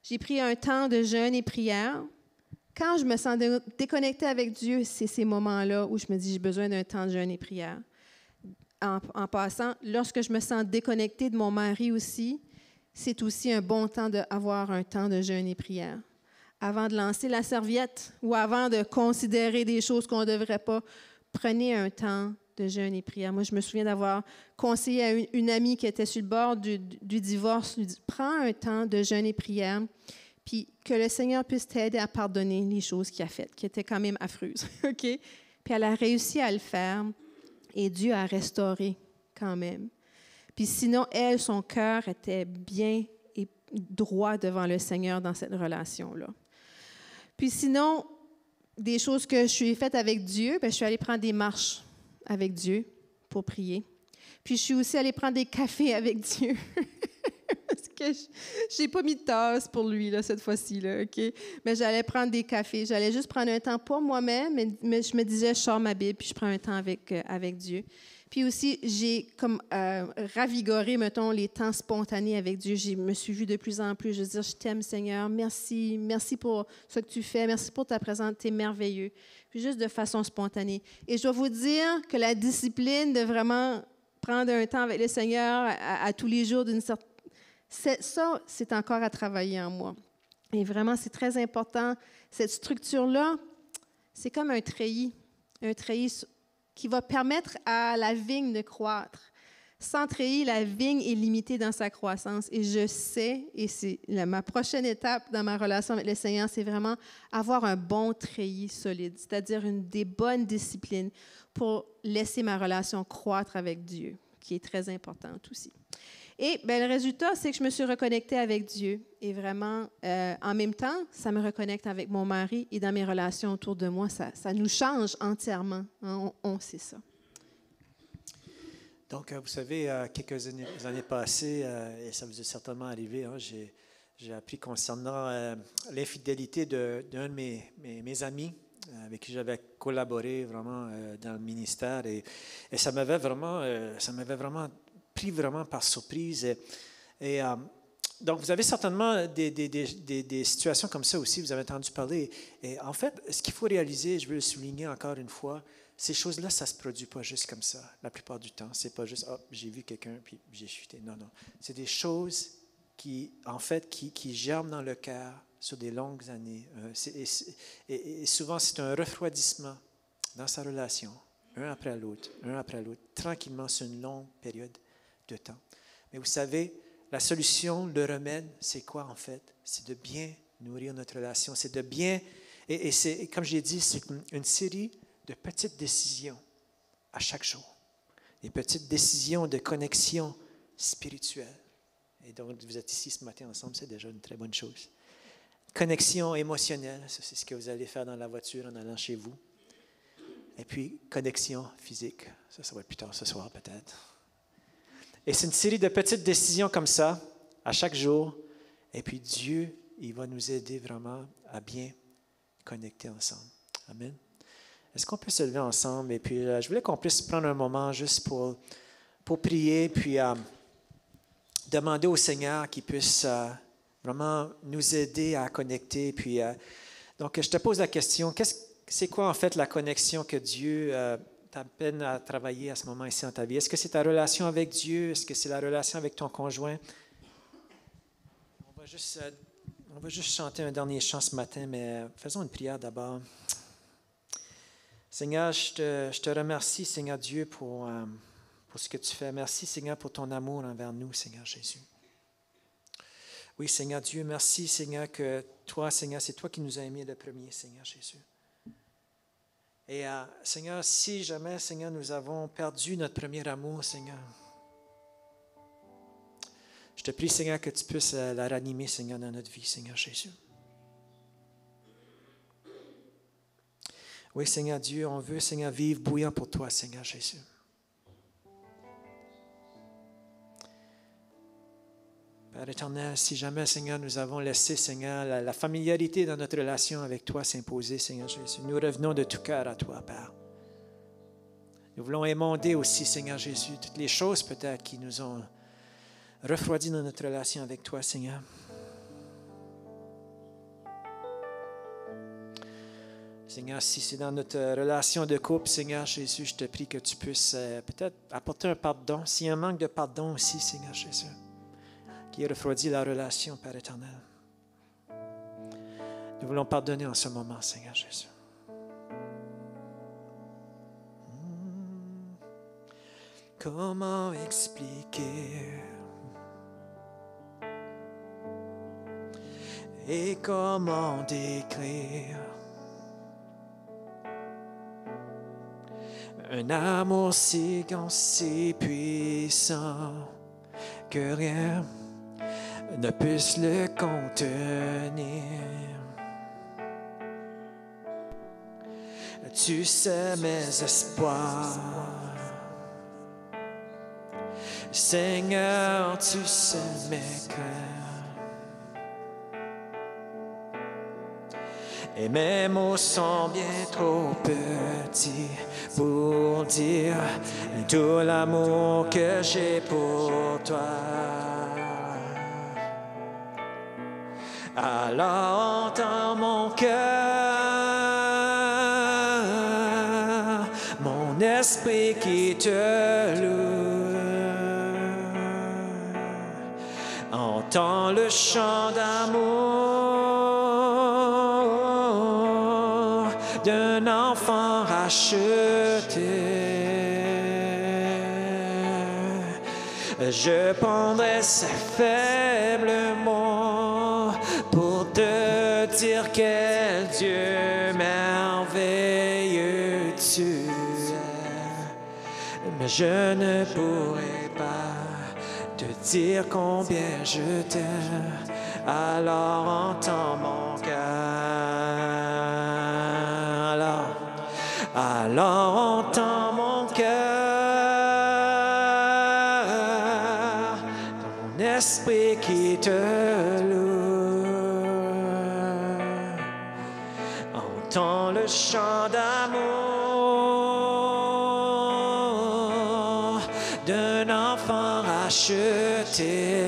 J'ai pris un temps de jeûne et prière. Quand je me sens déconnectée avec Dieu, c'est ces moments-là où je me dis, j'ai besoin d'un temps de jeûne et prière. En passant, lorsque je me sens déconnectée de mon mari aussi, c'est aussi un bon temps d'avoir un temps de jeûne et prière. Avant de lancer la serviette ou avant de considérer des choses qu'on ne devrait pas, prenez un temps de jeûne et prière. Moi, je me souviens d'avoir conseillé à une amie qui était sur le bord du divorce, lui dit, prends un temps de jeûne et prière, puis que le Seigneur puisse t'aider à pardonner les choses qu'il a faites, qui étaient quand même affreuses. OK? Puis elle a réussi à le faire et Dieu a restauré quand même. Puis sinon, elle, son cœur était bien et droit devant le Seigneur dans cette relation-là. Puis sinon, des choses que je suis faites avec Dieu, bien, je suis allée prendre des marches avec Dieu pour prier. Puis je suis aussi allée prendre des cafés avec Dieu. Parce que je n'ai pas mis de tasse pour lui là, cette fois-ci. Là, OK? Mais j'allais prendre des cafés. J'allais juste prendre un temps pour moi-même, mais je me disais, je sors ma Bible, puis je prends un temps avec Dieu. Puis aussi, j'ai comme ravigoré, mettons, les temps spontanés avec Dieu. Je me suis vue de plus en plus. Je veux dire, je t'aime, Seigneur. Merci. Merci pour ce que tu fais. Merci pour ta présence. Tu es merveilleux. Puis juste de façon spontanée. Et je dois vous dire que la discipline de vraiment prendre un temps avec le Seigneur à tous les jours d'une certaine... Ça, c'est encore à travailler en moi. Et vraiment, c'est très important. Cette structure-là, c'est comme un treillis qui va permettre à la vigne de croître. Sans treillis, la vigne est limitée dans sa croissance. Et je sais, et c'est ma prochaine étape dans ma relation avec le Seigneur, c'est vraiment avoir un bon treillis solide, c'est-à-dire des bonnes disciplines pour laisser ma relation croître avec Dieu, qui est très importante aussi. Et bien, le résultat, c'est que je me suis reconnectée avec Dieu. Et vraiment, en même temps, ça me reconnecte avec mon mari et dans mes relations autour de moi. Ça nous change entièrement. Hein, on sait ça. Donc, vous savez, quelques années passées, et ça vous est certainement arrivé, hein, j'ai appris concernant l'infidélité d'un de mes amis avec qui j'avais collaboré vraiment dans le ministère. Et ça m'avait vraiment pris vraiment par surprise. Donc, vous avez certainement des situations comme ça aussi, vous avez entendu parler. Et en fait, ce qu'il faut réaliser, je veux le souligner encore une fois, ces choses-là, ça ne se produit pas juste comme ça, la plupart du temps. Ce n'est pas juste, j'ai vu quelqu'un, puis j'ai chuté. Non. C'est des choses qui germent dans le cœur sur des longues années. Et souvent, c'est un refroidissement dans sa relation, un après l'autre, tranquillement, sur une longue période de temps. Mais vous savez, la solution, le remède, c'est quoi en fait? C'est de bien nourrir notre relation. C'est de bien, et c'est, comme je l'ai dit, c'est une série de petites décisions à chaque jour. Des petites décisions de connexion spirituelle. Et donc, vous êtes ici ce matin ensemble, c'est déjà une très bonne chose. Connexion émotionnelle, ça, c'est ce que vous allez faire dans la voiture en allant chez vous. Et puis, connexion physique, ça va être plus tard ce soir peut-être. Et c'est une série de petites décisions comme ça, à chaque jour. Et puis Dieu, il va nous aider vraiment à bien connecter ensemble. Amen. Est-ce qu'on peut se lever ensemble? Et puis, je voulais qu'on puisse prendre un moment juste pour prier, puis demander au Seigneur qu'il puisse vraiment nous aider à connecter. Puis, donc, je te pose la question, c'est quoi en fait la connexion que Dieu t'appelle à travailler à ce moment ici dans ta vie? Est-ce que c'est ta relation avec Dieu? Est-ce que c'est la relation avec ton conjoint? On va juste chanter un dernier chant ce matin, mais faisons une prière d'abord. Seigneur, je te remercie, Seigneur Dieu, pour ce que tu fais. Merci, Seigneur, pour ton amour envers nous, Seigneur Jésus. Oui, Seigneur Dieu, merci, Seigneur, que toi, Seigneur, c'est toi qui nous as aimés le premier, Seigneur Jésus. Et Seigneur, si jamais, Seigneur, nous avons perdu notre premier amour, Seigneur, je te prie, Seigneur, que tu puisses la ranimer, Seigneur, dans notre vie, Seigneur Jésus. Oui, Seigneur Dieu, on veut, Seigneur, vivre bouillant pour toi, Seigneur Jésus. Père éternel, si jamais, Seigneur, nous avons laissé, Seigneur, la familiarité dans notre relation avec toi s'imposer, Seigneur Jésus, nous revenons de tout cœur à toi, Père. Nous voulons émonder aussi, Seigneur Jésus, toutes les choses peut-être qui nous ont refroidi dans notre relation avec toi, Seigneur. Seigneur, si c'est dans notre relation de couple, Seigneur Jésus, je te prie que tu puisses peut-être apporter un pardon. S'il y a un manque de pardon aussi, Seigneur Jésus, qui refroidit la relation, Père éternel. Nous voulons pardonner en ce moment, Seigneur Jésus. Comment expliquer et comment décrire un amour si grand, si puissant que rien ne puisse le contenir. Tu sais mes espoirs, Seigneur, tu sais mes craintes, et mes mots sont bien trop petits pour dire tout l'amour que j'ai pour toi. Alors entends mon cœur, mon esprit qui te loue. Entends le chant d'amour d'un enfant racheté. Je prendrai ces faibles mots pour te dire quel Dieu merveilleux tu es. Mais je ne pourrai pas te dire combien je t'aime. Alors entends mon cœur. Alors entends mon cœur, ton esprit qui te loue. Entends le chant d'amour d'un enfant racheté.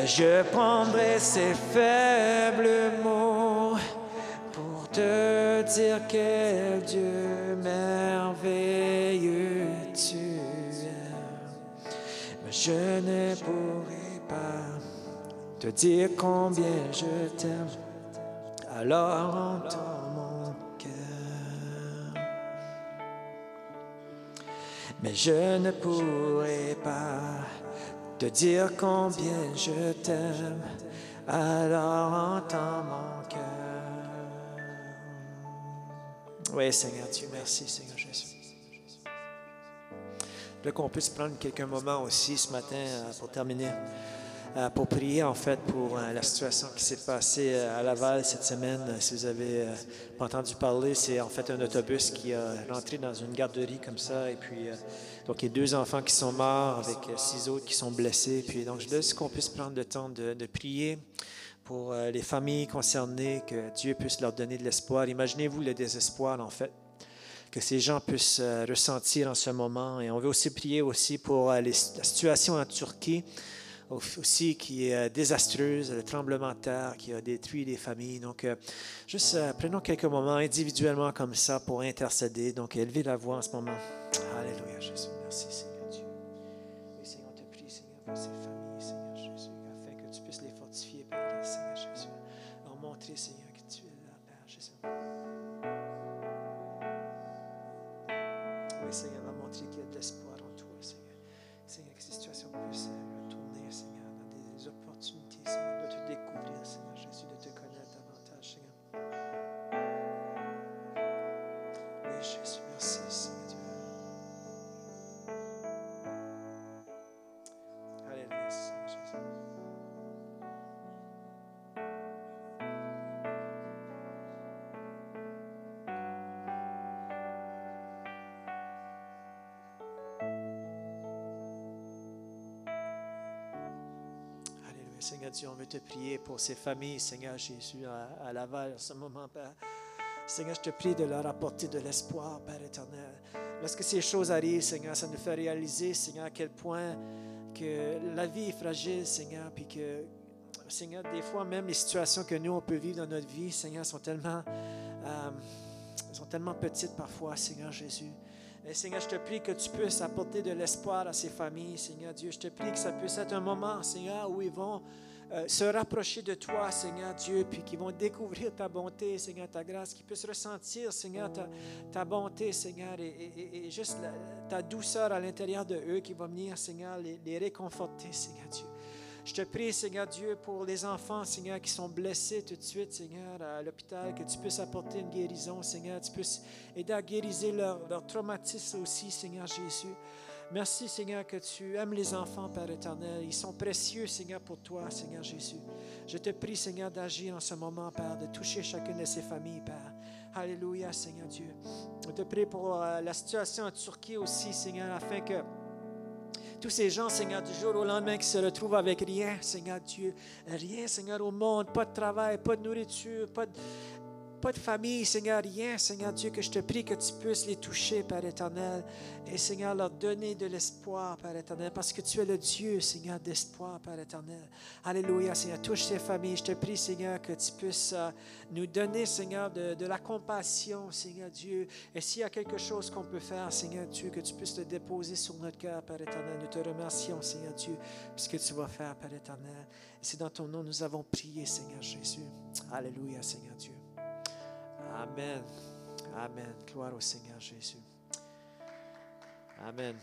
Je prendrai ces faibles mots pour te dire quel Dieu merveilleux tu es. Mais je ne pourrai pas te dire combien je t'aime. Alors entends mon cœur. Mais je ne pourrai pas te dire combien je t'aime. Alors entends mon cœur. Oui, Seigneur Dieu, merci, Seigneur Jésus. Je voudrais qu'on puisse prendre quelques moments aussi ce matin pour terminer, pour prier en fait pour la situation qui s'est passée à Laval cette semaine. Si vous avez pas entendu parler, c'est en fait un autobus qui a rentré dans une garderie comme ça. Et puis, donc il y a 2 enfants qui sont morts avec 6 autres qui sont blessés. Puis, donc je voudrais qu'on puisse prendre le temps de prier pour les familles concernées, que Dieu puisse leur donner de l'espoir. Imaginez-vous le désespoir, en fait, que ces gens puissent ressentir en ce moment. Et on veut aussi prier aussi pour la situation en Turquie, aussi qui est désastreuse, le tremblement de terre qui a détruit les familles. Donc, juste prenons quelques moments individuellement comme ça pour intercéder. Donc, élevez la voix en ce moment. Alléluia, Jésus. Merci, Seigneur Dieu. Oui, Seigneur, on te prie, Seigneur, pour ces familles, Seigneur Jésus, afin que tu puisses les fortifier, Père, Seigneur Jésus. Leur montrer, Seigneur, que tu es là, Père Jésus. Oui, Seigneur, va montrer qu'il y a de l'espoir en toi, Seigneur. Seigneur, que ces situations puissent Seigneur, de te découvrir, Seigneur Jésus, de te connaître davantage, Seigneur. Oui, Jésus, merci, Seigneur Dieu. Alléluia, Seigneur Jésus. Alléluia, Seigneur Dieu, on veut te prier pour ces familles, Seigneur Jésus, à Laval en ce moment, Père. Seigneur, je te prie de leur apporter de l'espoir, Père éternel. Lorsque ces choses arrivent, Seigneur, ça nous fait réaliser, Seigneur, à quel point que la vie est fragile, Seigneur, puis que, Seigneur, des fois, même les situations que nous, on peut vivre dans notre vie, Seigneur, sont tellement petites parfois, Seigneur Jésus. Et Seigneur, je te prie que tu puisses apporter de l'espoir à ces familles, Seigneur Dieu. Je te prie que ça puisse être un moment, Seigneur, où ils vont se rapprocher de toi, Seigneur Dieu, puis qu'ils vont découvrir ta bonté, Seigneur, ta grâce, qu'ils puissent ressentir, Seigneur, ta bonté, Seigneur, et juste ta douceur à l'intérieur de eux qui va venir, Seigneur, les réconforter, Seigneur Dieu. Je te prie, Seigneur Dieu, pour les enfants, Seigneur, qui sont blessés tout de suite, Seigneur, à l'hôpital, que tu puisses apporter une guérison, Seigneur, tu puisses aider à guérir leur traumatisme aussi, Seigneur Jésus. Merci, Seigneur, que tu aimes les enfants, Père éternel. Ils sont précieux, Seigneur, pour toi, Seigneur Jésus. Je te prie, Seigneur, d'agir en ce moment, Père, de toucher chacune de ces familles, Père. Alléluia, Seigneur Dieu. Je te prie pour la situation en Turquie aussi, Seigneur, afin que tous ces gens, Seigneur, du jour au lendemain qui se retrouvent avec rien, Seigneur Dieu, rien, Seigneur, au monde, pas de travail, pas de nourriture, pas de famille, Seigneur, rien, Seigneur Dieu, que je te prie que tu puisses les toucher, Père éternel, et Seigneur, leur donner de l'espoir, Père éternel, parce que tu es le Dieu, Seigneur, d'espoir, Père éternel. Alléluia, Seigneur, touche ces familles. Je te prie, Seigneur, que tu puisses nous donner, Seigneur, de la compassion, Seigneur Dieu, et s'il y a quelque chose qu'on peut faire, Seigneur Dieu, que tu puisses le déposer sur notre cœur, Père éternel. Nous te remercions, Seigneur Dieu, pour ce que tu vas faire, Père éternel. Et c'est dans ton nom nous avons prié, Seigneur Jésus. Alléluia, Seigneur Dieu. Amen. Amen. Gloire au Seigneur Jésus. Amen.